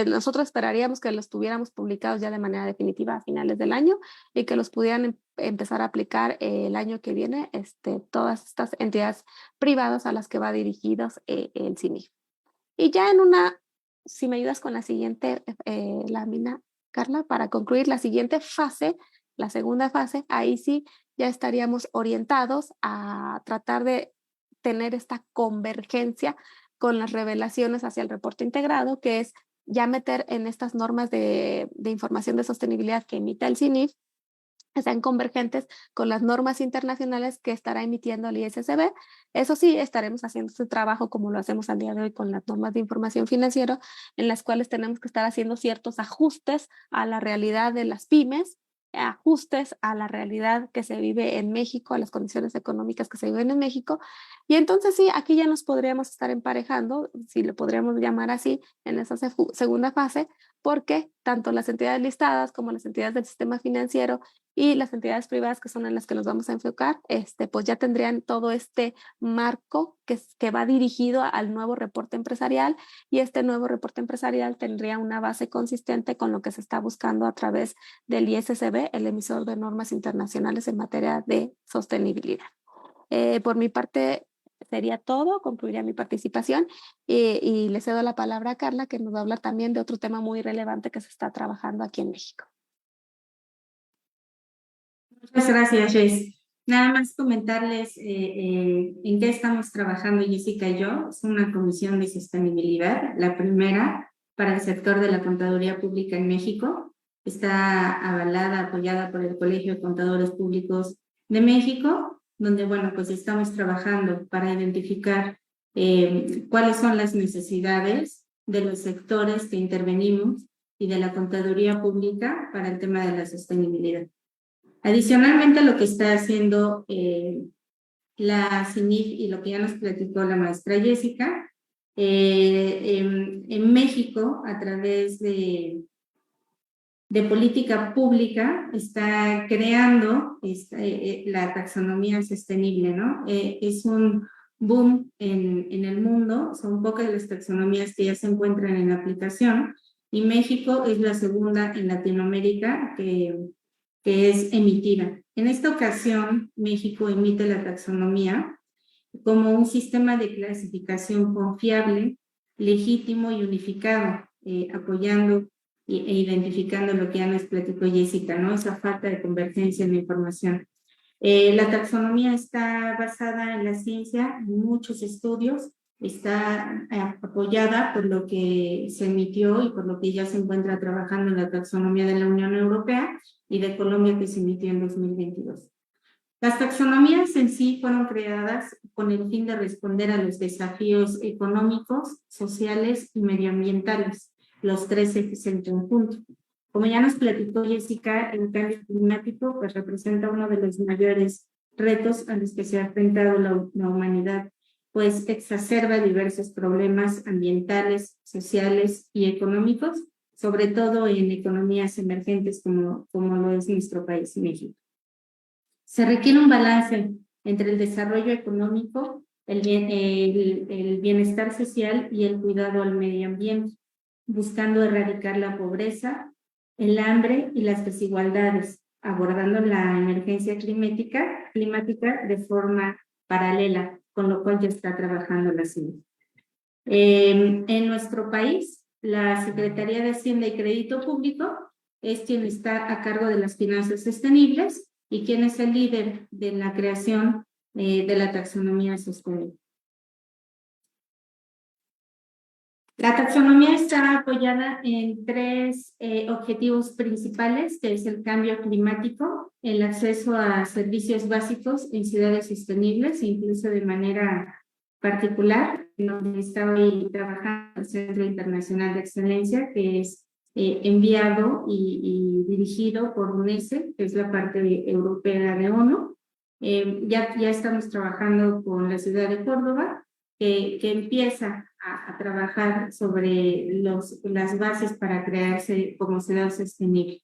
Nosotros esperaríamos que los tuviéramos publicados ya de manera definitiva a finales del año y que los pudieran empezar a aplicar el año que viene todas estas entidades privadas a las que va dirigidos el CINIF. Y ya si me ayudas con la siguiente lámina, Carla, para concluir la siguiente fase, la segunda fase, ahí sí ya estaríamos orientados a tratar de tener esta convergencia con las revelaciones hacia el reporte integrado, que es ya meter en estas normas de información de sostenibilidad que emite el CINIF, están convergentes con las normas internacionales que estará emitiendo el ISSB. Eso sí, estaremos haciendo este trabajo como lo hacemos al día de hoy con las normas de información financiera, en las cuales tenemos que estar haciendo ciertos ajustes a la realidad de las pymes, ajustes a la realidad que se vive en México, a las condiciones económicas que se viven en México. Y entonces sí, aquí ya nos podríamos estar emparejando, si lo podríamos llamar así, en esa segunda fase, porque tanto las entidades listadas como las entidades del sistema financiero y las entidades privadas, que son en las que nos vamos a enfocar, pues ya tendrían todo este marco que va dirigido al nuevo reporte empresarial, y este nuevo reporte empresarial tendría una base consistente con lo que se está buscando a través del ISSB, el emisor de normas internacionales en materia de sostenibilidad. Por mi parte sería todo, concluiría mi participación y le cedo la palabra a Carla, que nos va a hablar también de otro tema muy relevante que se está trabajando aquí en México. Muchas gracias, Jess. Nada más comentarles en qué estamos trabajando Jessica y yo. Es una comisión de sostenibilidad, la primera para el sector de la contaduría pública en México. Está avalada, apoyada por el Colegio de Contadores Públicos de México, donde, bueno, pues estamos trabajando para identificar cuáles son las necesidades de los sectores que intervenimos y de la contaduría pública para el tema de la sostenibilidad. Adicionalmente, lo que está haciendo la CINIF y lo que ya nos platicó la maestra Jessica, en México, a través de política pública, está creando la taxonomía sostenible, ¿no? Es un boom en el mundo, son pocas las taxonomías que ya se encuentran en aplicación, y México es la segunda en Latinoamérica que es emitida. En esta ocasión, México emite la taxonomía como un sistema de clasificación confiable, legítimo y unificado, apoyando e identificando lo que ya nos platicó Jessica, ¿no? Esa falta de convergencia en la información. La taxonomía está basada en la ciencia, en muchos estudios, está apoyada por lo que se emitió y por lo que ya se encuentra trabajando en la taxonomía de la Unión Europea y de Colombia, que se emitió en 2022. Las taxonomías en sí fueron creadas con el fin de responder a los desafíos económicos, sociales y medioambientales, los tres ejes en conjunto. Como ya nos platicó Jessica, el cambio climático pues representa uno de los mayores retos a los que se ha enfrentado la humanidad, pues exacerba diversos problemas ambientales, sociales y económicos, sobre todo en economías emergentes como lo es nuestro país, México. Se requiere un balance entre el desarrollo económico, el bienestar social y el cuidado al medio ambiente, buscando erradicar la pobreza, el hambre y las desigualdades, abordando la emergencia climática de forma paralela, con lo cual ya está trabajando la CINIF. En nuestro país, la Secretaría de Hacienda y Crédito Público es quien está a cargo de las finanzas sostenibles y quien es el líder de la creación de la taxonomía sostenible. La taxonomía está apoyada en tres objetivos principales, que es el cambio climático, el acceso a servicios básicos en ciudades sostenibles, incluso de manera particular, donde está hoy trabajando el Centro Internacional de Excelencia, que es enviado y dirigido por UNESE, que es la parte europea de ONU. Ya estamos trabajando con la ciudad de Córdoba, que empieza a trabajar sobre las bases para crearse como ciudad sostenible.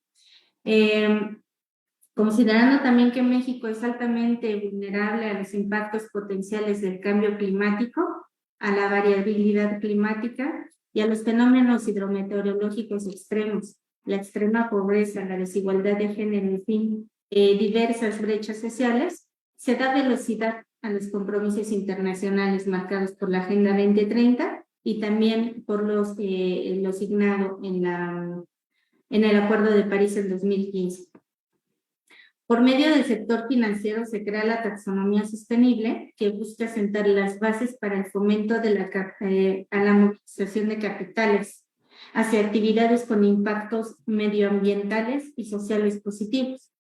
Considerando también que México es altamente vulnerable a los impactos potenciales del cambio climático, a la variabilidad climática y a los fenómenos hidrometeorológicos extremos, la extrema pobreza, la desigualdad de género, en fin, diversas brechas sociales, se da velocidad a los compromisos internacionales marcados por la Agenda 2030 y también por lo signado en en el Acuerdo de París en 2015. Por medio del sector financiero se crea la taxonomía sostenible, que busca sentar las bases para el fomento de a la movilización de capitales hacia actividades con impactos medioambientales y sociales positivos.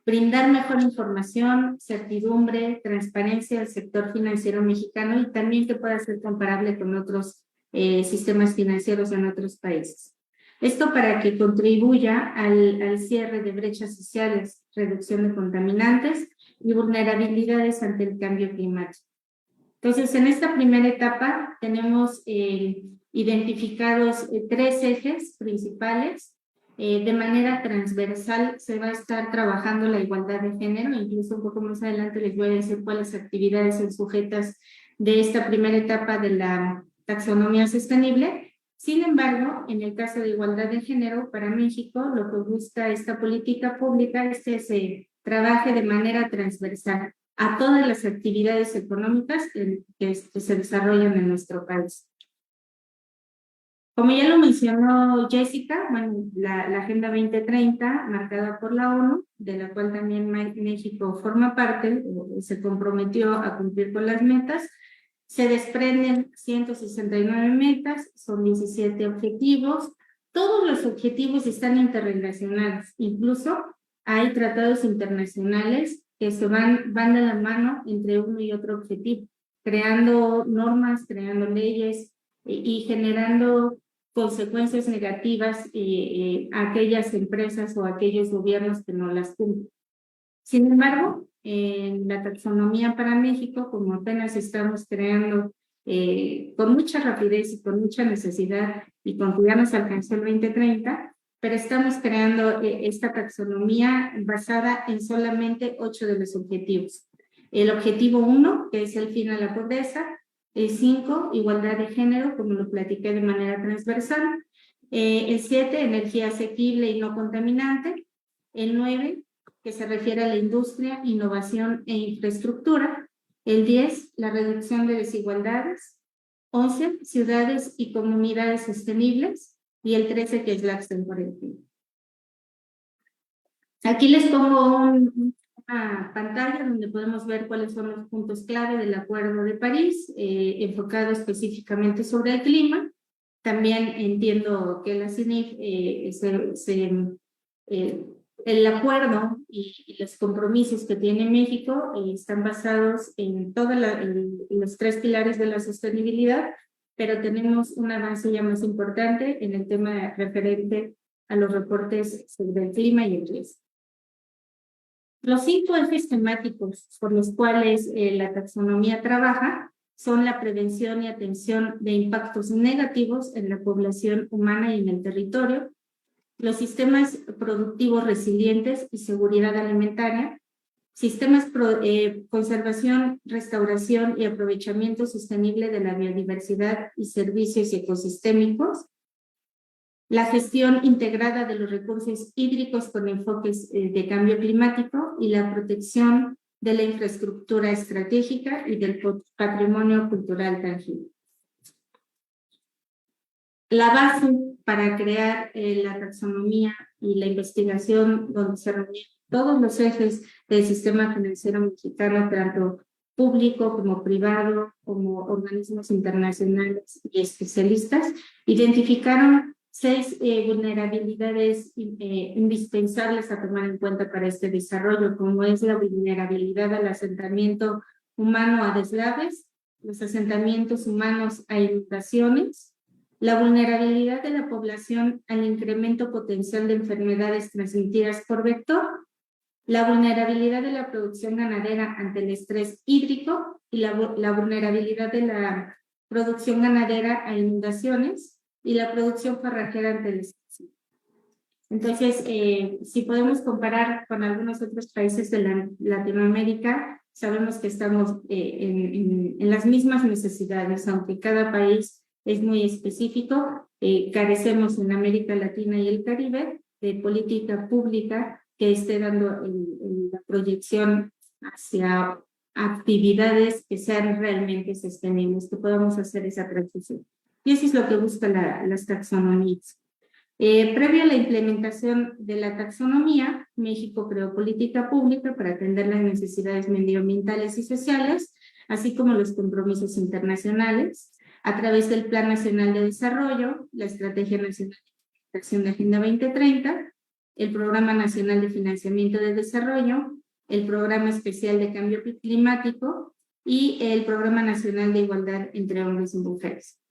Brindar mejor información, certidumbre, transparencia al sector financiero mexicano y también que pueda ser comparable con otros sistemas financieros en otros países. Esto para que contribuya al cierre de brechas sociales, reducción de contaminantes y vulnerabilidades ante el cambio climático. Entonces, en esta primera etapa tenemos identificados 3 ejes principales. De manera transversal se va a estar trabajando la igualdad de género, incluso un poco más adelante les voy a decir cuáles actividades son sujetas de esta primera etapa de la taxonomía sostenible. Sin embargo, en el caso de igualdad de género, para México, lo que busca esta política pública es que se trabaje de manera transversal a todas las actividades económicas que se desarrollan en nuestro país. Como ya lo mencionó Jessica, bueno, la Agenda 2030, marcada por la ONU, de la cual también México forma parte, se comprometió a cumplir con las metas. Se desprenden 169 metas, son 17 objetivos. Todos los objetivos están interrelacionados. Incluso hay tratados internacionales que se van de la mano entre uno y otro objetivo, creando normas, creando leyes y generando consecuencias negativas a aquellas empresas o a aquellos gobiernos que no las cumplen. Sin embargo, en la taxonomía para México, como apenas estamos creando con mucha rapidez y con mucha necesidad, y con que ya nos alcanzó el 2030, pero estamos creando esta taxonomía basada en solamente 8 de los objetivos. El objetivo 1, que es el fin a la pobreza. El 5, igualdad de género, como lo platiqué de manera transversal. El 7, energía asequible y no contaminante. El 9, que se refiere a la industria, innovación e infraestructura. El 10, la reducción de desigualdades. 11, ciudades y comunidades sostenibles. Y el 13, que es la acción por el clima. Aquí les pongo una pantalla donde podemos ver cuáles son los puntos clave del Acuerdo de París, enfocado específicamente sobre el clima. También entiendo que la CINIF, el acuerdo y los compromisos que tiene México están basados en los 3 pilares de la sostenibilidad, pero tenemos un avance ya más importante en el tema referente a los reportes sobre el clima y el riesgo. Los 5 ejes temáticos por los cuales la taxonomía trabaja son la prevención y atención de impactos negativos en la población humana y en el territorio, los sistemas productivos resilientes y seguridad alimentaria, sistemas conservación, restauración y aprovechamiento sostenible de la biodiversidad y servicios ecosistémicos, la gestión integrada de los recursos hídricos con enfoques de cambio climático y la protección de la infraestructura estratégica y del patrimonio cultural tangible. La base para crear la taxonomía y la investigación donde se reúnen todos los ejes del sistema financiero mexicano, tanto público como privado, como organismos internacionales y especialistas, identificaron 6 vulnerabilidades indispensables a tomar en cuenta para este desarrollo, como es la vulnerabilidad al asentamiento humano a deslaves, los asentamientos humanos a inundaciones, la vulnerabilidad de la población al incremento potencial de enfermedades transmitidas por vector, la vulnerabilidad de la producción ganadera ante el estrés hídrico y la vulnerabilidad de la producción ganadera a inundaciones y la producción forrajera ante el estrés. Entonces, si podemos comparar con algunos otros países de Latinoamérica, sabemos que estamos en las mismas necesidades, aunque cada país es muy específico. Carecemos en América Latina y el Caribe de política pública que esté dando la proyección hacia actividades que sean realmente sostenibles, que podamos hacer esa transición. Y eso es lo que buscan las taxonomías. Previo a la implementación de la taxonomía, México creó política pública para atender las necesidades medioambientales y sociales, así como los compromisos internacionales, a través del Plan Nacional de Desarrollo, la Estrategia Nacional de Acción de Agenda 2030, el Programa Nacional de Financiamiento de Desarrollo, el Programa Especial de Cambio Climático y el Programa Nacional de Igualdad entre Hombres y Mujeres.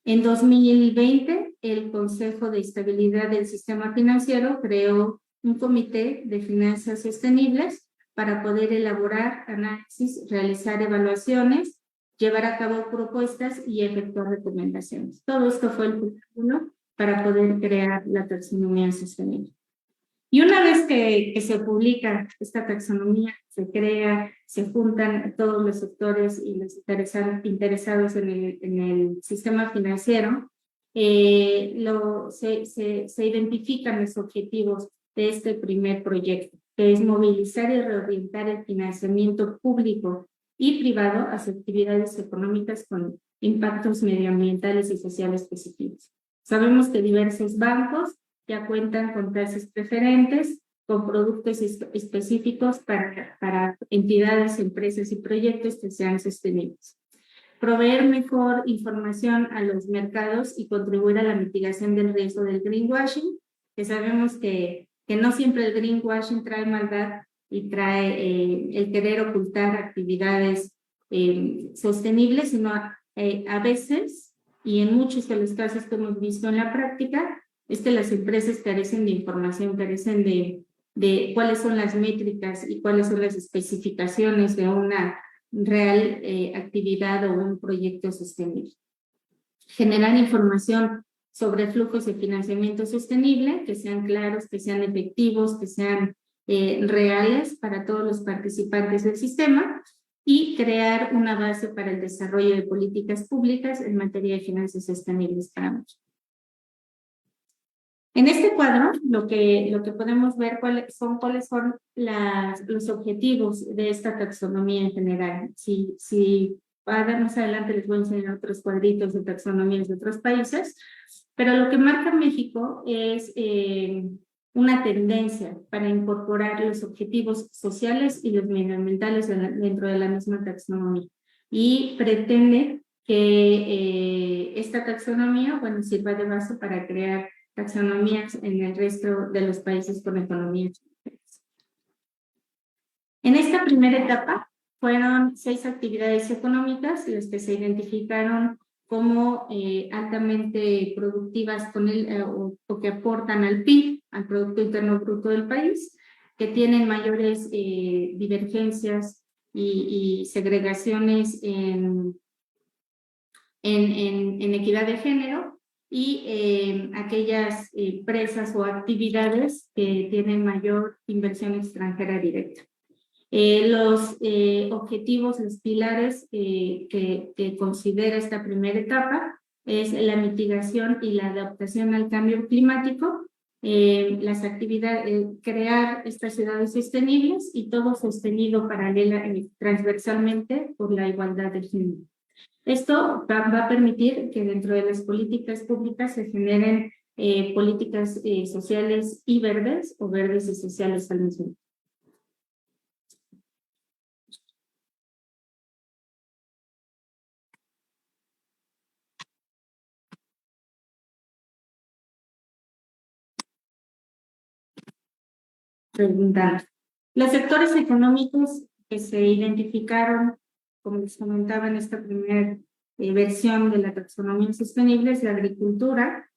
En 2020, el Consejo de Estabilidad del Sistema Financiero creó un comité de finanzas sostenibles para poder elaborar análisis, realizar evaluaciones, llevar a cabo propuestas y efectuar recomendaciones. Todo esto fue el preámbulo para poder crear la taxonomía sostenible. Y una vez que se publica esta taxonomía, se crea, se juntan todos los sectores y los interesados en el sistema financiero, se identifican los objetivos de este primer proyecto, que es movilizar y reorientar el financiamiento público y privado hacia actividades económicas con impactos medioambientales y sociales positivos. Sabemos que diversos bancos ya cuentan con tasas preferentes, con productos específicos para entidades, empresas y proyectos que sean sostenibles. Proveer mejor información a los mercados y contribuir a la mitigación del riesgo del greenwashing, que sabemos que no siempre el greenwashing trae maldad y trae el querer ocultar actividades sostenibles, sino a veces, y en muchos de los casos que hemos visto en la práctica, es que las empresas carecen de información, carecen de cuáles son las métricas y cuáles son las especificaciones de una real actividad o un proyecto sostenible. Generar información sobre flujos de financiamiento sostenible, que sean claros, que sean efectivos, que sean reales para todos los participantes del sistema, y crear una base para el desarrollo de políticas públicas en materia de finanzas sostenibles para México. En este cuadro, lo que podemos ver cuáles son los objetivos de esta taxonomía en general. Si más adelante les voy a enseñar otros cuadritos de taxonomías de otros países, pero lo que marca México es una tendencia para incorporar los objetivos sociales y los medioambientales dentro de la misma taxonomía. Y pretende que esta taxonomía, sirva de base para crear taxonomías en el resto de los países con economías. En esta primera etapa fueron 6 actividades económicas las que se identificaron como altamente productivas o que aportan al PIB, al Producto Interno Bruto del país, que tienen mayores divergencias y segregaciones en equidad de género, y aquellas empresas o actividades que tienen mayor inversión extranjera directa. Los objetivos, los pilares que considera esta primera etapa es la mitigación y la adaptación al cambio climático, las actividades, crear estas ciudades sostenibles y todo sostenido transversalmente por la igualdad de género. Esto va a permitir que dentro de las políticas públicas se generen políticas sociales y verdes, o verdes y sociales al mismo tiempo. Preguntar. Los sectores económicos que se identificaron, como les comentaba en esta primera versión de la taxonomía sostenible, es la agricultura,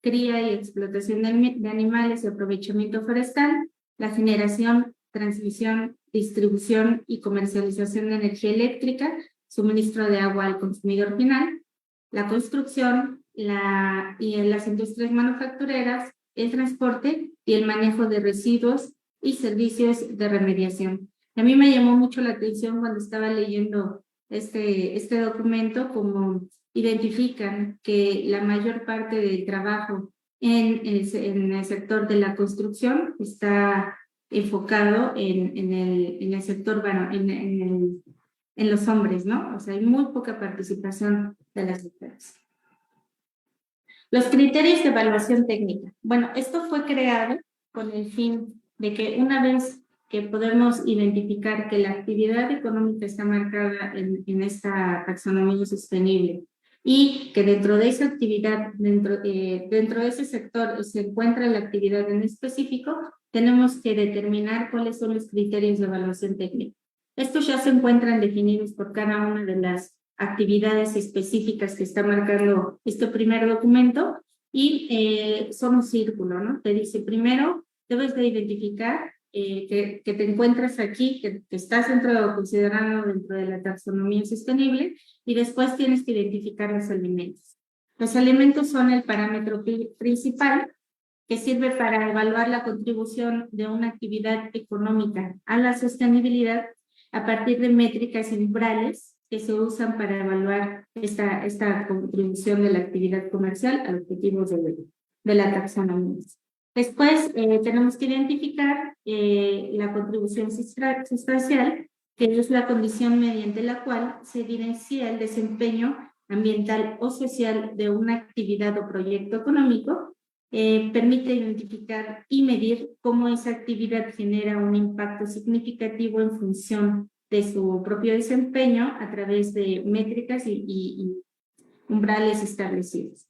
cría y explotación de animales y aprovechamiento forestal, la generación, transmisión, distribución y comercialización de energía eléctrica, suministro de agua al consumidor final, la construcción y las industrias manufactureras, el transporte y el manejo de residuos y servicios de remediación. A mí me llamó mucho la atención cuando estaba leyendo este documento, como identifican que la mayor parte del trabajo en el sector de la construcción está enfocado en el sector, en los hombres, ¿no? O sea, hay muy poca participación de las mujeres. Los criterios de evaluación técnica. Bueno, esto fue creado con el fin de que una vez que podemos identificar que la actividad económica está marcada en esta taxonomía sostenible y que dentro de esa actividad, dentro de ese sector se encuentra la actividad en específico, tenemos que determinar cuáles son los criterios de evaluación técnica. Estos ya se encuentran definidos por cada una de las actividades específicas que está marcando este primer documento y son un círculo, ¿no? Te dice, primero, debes de identificar que te encuentras aquí, que estás considerado dentro de la taxonomía sostenible, y después tienes que identificar los elementos. Los elementos son el parámetro principal, que sirve para evaluar la contribución de una actividad económica a la sostenibilidad a partir de métricas y umbrales que se usan para evaluar esta contribución de la actividad comercial a los objetivos de la taxonomía. Después tenemos que identificar la contribución sustancial, que es la condición mediante la cual se evidencia el desempeño ambiental o social de una actividad o proyecto económico. Permite identificar y medir cómo esa actividad genera un impacto significativo en función de su propio desempeño a través de métricas y umbrales establecidos.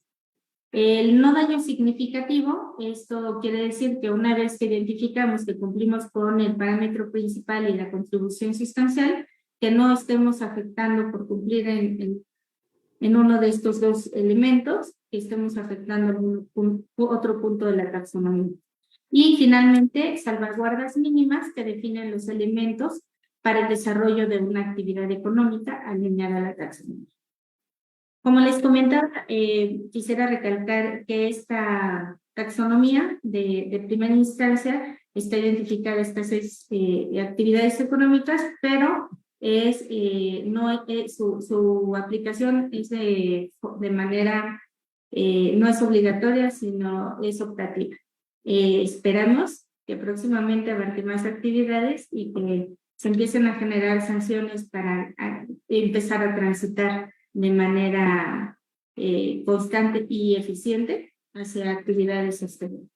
El no daño significativo, esto quiere decir que una vez que identificamos que cumplimos con el parámetro principal y la contribución sustancial, que no estemos afectando por cumplir en uno de estos dos elementos, que estemos afectando otro punto de la taxonomía. Y finalmente, salvaguardas mínimas que definen los elementos para el desarrollo de una actividad económica alineada a la taxonomía. Como les comentaba, quisiera recalcar que esta taxonomía de primera instancia está identificada estas 6 actividades económicas, pero su aplicación es de manera, no es obligatoria, sino es optativa. Esperamos que próximamente abarque más actividades y que se empiecen a generar sanciones para empezar a transitar de manera constante y eficiente hacia actividades sostenibles.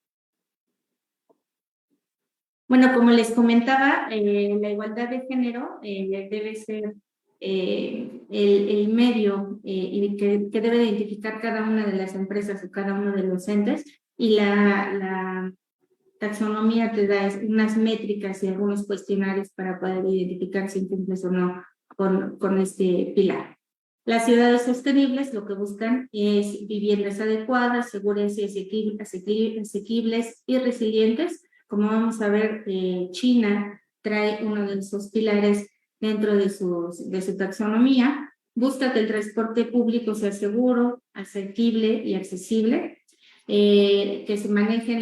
Bueno, como les comentaba, la igualdad de género debe ser el medio que debe identificar cada una de las empresas o cada uno de los entes, y la taxonomía te da unas métricas y algunos cuestionarios para poder identificar si cumples o no con este pilar. Las ciudades sostenibles lo que buscan es viviendas adecuadas, seguras y asequibles y resilientes. Como vamos a ver, China trae uno de esos pilares dentro de su taxonomía. Busca que el transporte público sea seguro, asequible y accesible, que se maneje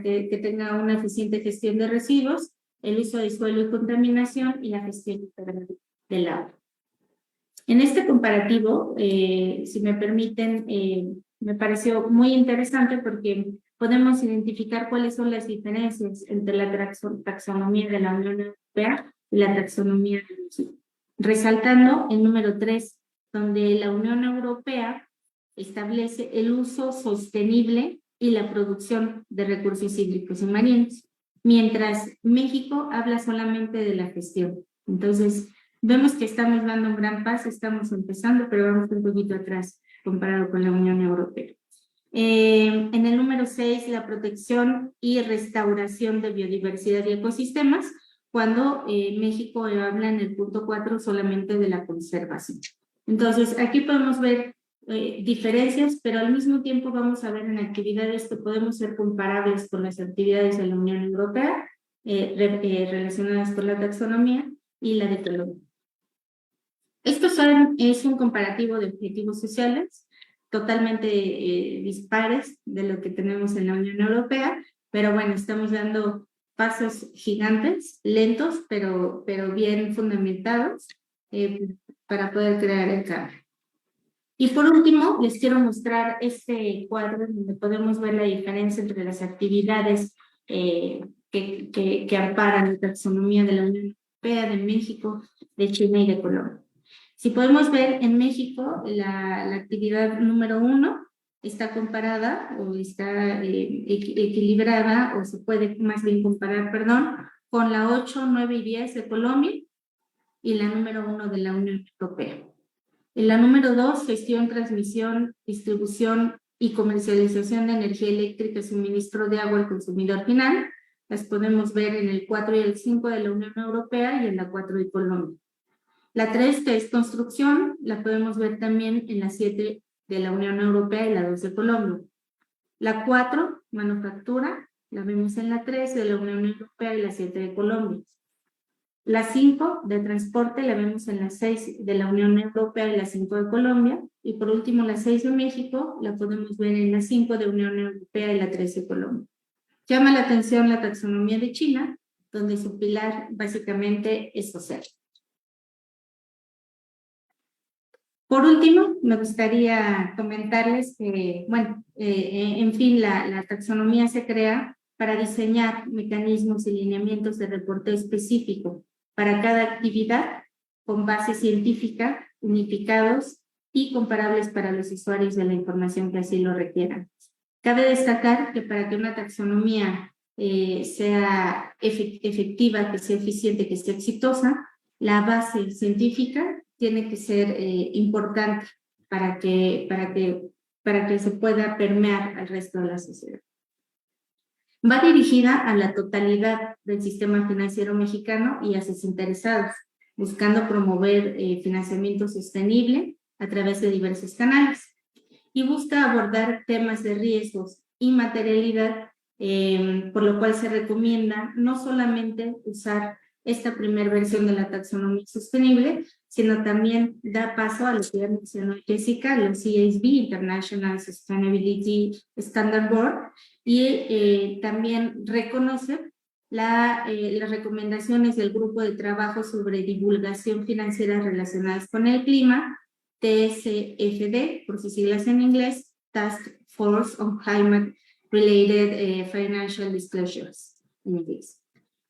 que tenga una eficiente gestión de residuos, el uso de suelo y contaminación y la gestión integral del agua. En este comparativo, si me permiten, me pareció muy interesante porque podemos identificar cuáles son las diferencias entre la taxonomía de la Unión Europea y la taxonomía de México. Resaltando el número 3, donde la Unión Europea establece el uso sostenible y la producción de recursos hídricos y marinos, mientras México habla solamente de la gestión. Entonces, vemos que estamos dando un gran paso, estamos empezando, pero vamos un poquito atrás comparado con la Unión Europea. En el número 6, la protección y restauración de biodiversidad y ecosistemas, cuando México habla en el punto 4 solamente de la conservación. Entonces, aquí podemos ver diferencias, pero al mismo tiempo vamos a ver en actividades que podemos ser comparables con las actividades de la Unión Europea relacionadas con la taxonomía y la de Colombia. Esto es un comparativo de objetivos sociales totalmente dispares de lo que tenemos en la Unión Europea, pero bueno, estamos dando pasos gigantes, lentos, pero bien fundamentados para poder crear el cambio. Y por último, les quiero mostrar este cuadro donde podemos ver la diferencia entre las actividades que amparan la taxonomía de la Unión Europea, de México, de China y de Colombia. Si podemos ver en México, la actividad número 1 está comparada o está equilibrada, o se puede más bien comparar, perdón, con la 8, 9 y 10 de Colombia y la número 1 de la Unión Europea. En la número 2, gestión, transmisión, distribución y comercialización de energía eléctrica y suministro de agua al consumidor final. Las podemos ver en el 4 y el 5 de la Unión Europea y en la 4 de Colombia. La 3, que es construcción, la podemos ver también en la 7 de la Unión Europea y la 2 de Colombia. La 4, manufactura, la vemos en la 3 de la Unión Europea y la 7 de Colombia. La 5 de transporte la vemos en la 6 de la Unión Europea y la 5 de Colombia. Y por último, la 6 de México la podemos ver en la 5 de Unión Europea y la 3 de Colombia. Llama la atención la taxonomía de China, donde su pilar básicamente es social. Por último, me gustaría comentarles que, bueno, en fin, la taxonomía se crea para diseñar mecanismos y lineamientos de reporte específico para cada actividad con base científica, unificados y comparables para los usuarios de la información que así lo requieran. Cabe destacar que para que una taxonomía sea efectiva, que sea eficiente, que sea exitosa, la base científica tiene que ser importante para que se pueda permear al resto de la sociedad. Va dirigida a la totalidad del sistema financiero mexicano y a sus interesados, buscando promover financiamiento sostenible a través de diversos canales, y busca abordar temas de riesgos y materialidad, por lo cual se recomienda no solamente usar esta primera versión de la taxonomía sostenible, sino también da paso a lo que ya mencionó Jessica, los CSB, International Sustainability Standard Board, y también reconoce las recomendaciones del Grupo de Trabajo sobre Divulgación Financiera Relacionadas con el Clima, TCFD, por sus siglas en inglés, Task Force on Climate Related Financial Disclosures, en inglés.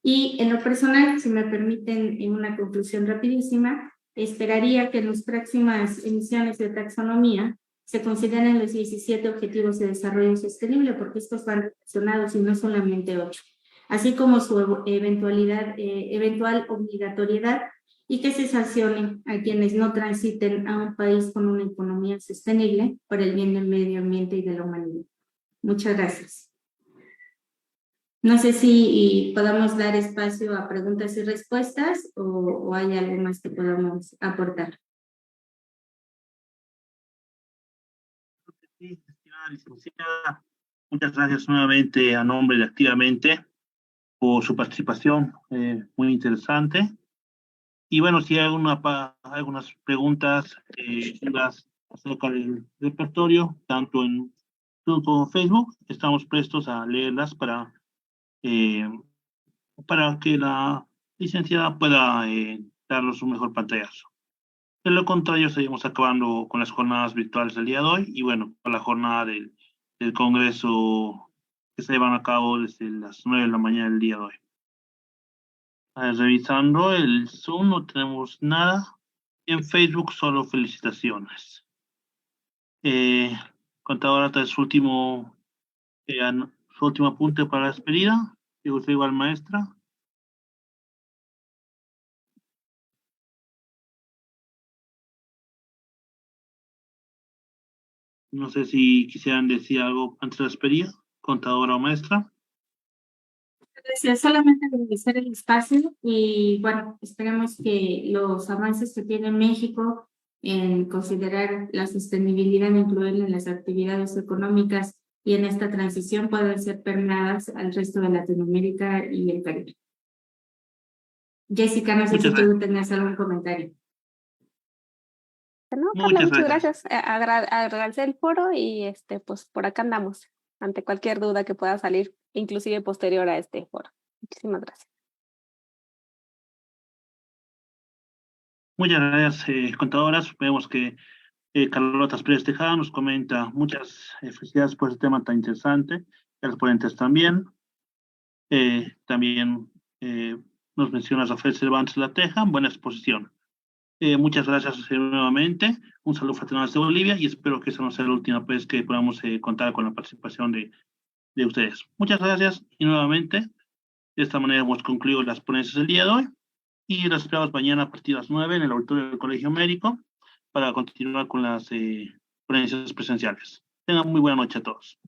Y en lo personal, si me permiten, en una conclusión rapidísima, esperaría que en las próximas emisiones de taxonomía se consideren los 17 Objetivos de Desarrollo Sostenible, porque estos van relacionados y no solamente 8, así como su eventual obligatoriedad, y que se sancione a quienes no transiten a un país con una economía sostenible por el bien del medio ambiente y de la humanidad. Muchas gracias. No sé si podamos dar espacio a preguntas y respuestas o hay algo más que podamos aportar. Sí, estimada licenciada, muchas gracias nuevamente a nombre de Activamente por su participación, muy interesante. Y bueno, si hay algunas preguntas, dudas acerca del repertorio, tanto en YouTube como en Facebook, estamos prestos a leerlas para que la licenciada pueda darnos un mejor pantallazo. De lo contrario, estaríamos acabando con las jornadas virtuales del día de hoy y bueno, con la jornada del Congreso que se llevan a cabo desde las 9 de la mañana del día de hoy. Revisando el Zoom, no tenemos nada. En Facebook, solo felicitaciones. Contadora, su último apunte para la despedida. Digo, usted igual, maestra. No sé si quisieran decir algo antes de la despedida, contadora o maestra. Gracias, solamente agradecer el espacio y bueno, esperemos que los avances que tiene México en considerar la sostenibilidad, incluirla en las actividades económicas y en esta transición puedan ser permeadas al resto de Latinoamérica y el Caribe. Jessica, no sé si tú tengas algún comentario. No, Carla, muchas gracias. Agradecer el foro y pues por acá andamos ante cualquier duda que pueda salir, inclusive posterior a este foro. Muchísimas gracias. Muchas gracias, contadoras. Vemos que Carlota Pérez Tejada nos comenta muchas felicidades por este tema tan interesante. A los ponentes también. También nos menciona Rafael Cervantes La Teja, buena exposición. Muchas gracias nuevamente. Un saludo fraternal desde Bolivia y espero que esa no sea la última vez que podamos contar con la participación de ustedes. Muchas gracias y nuevamente, de esta manera hemos concluido las ponencias del día de hoy y las esperamos mañana a partir de las 9 en el auditorio del Colegio Médico para continuar con las ponencias presenciales. Tengan muy buena noche a todos.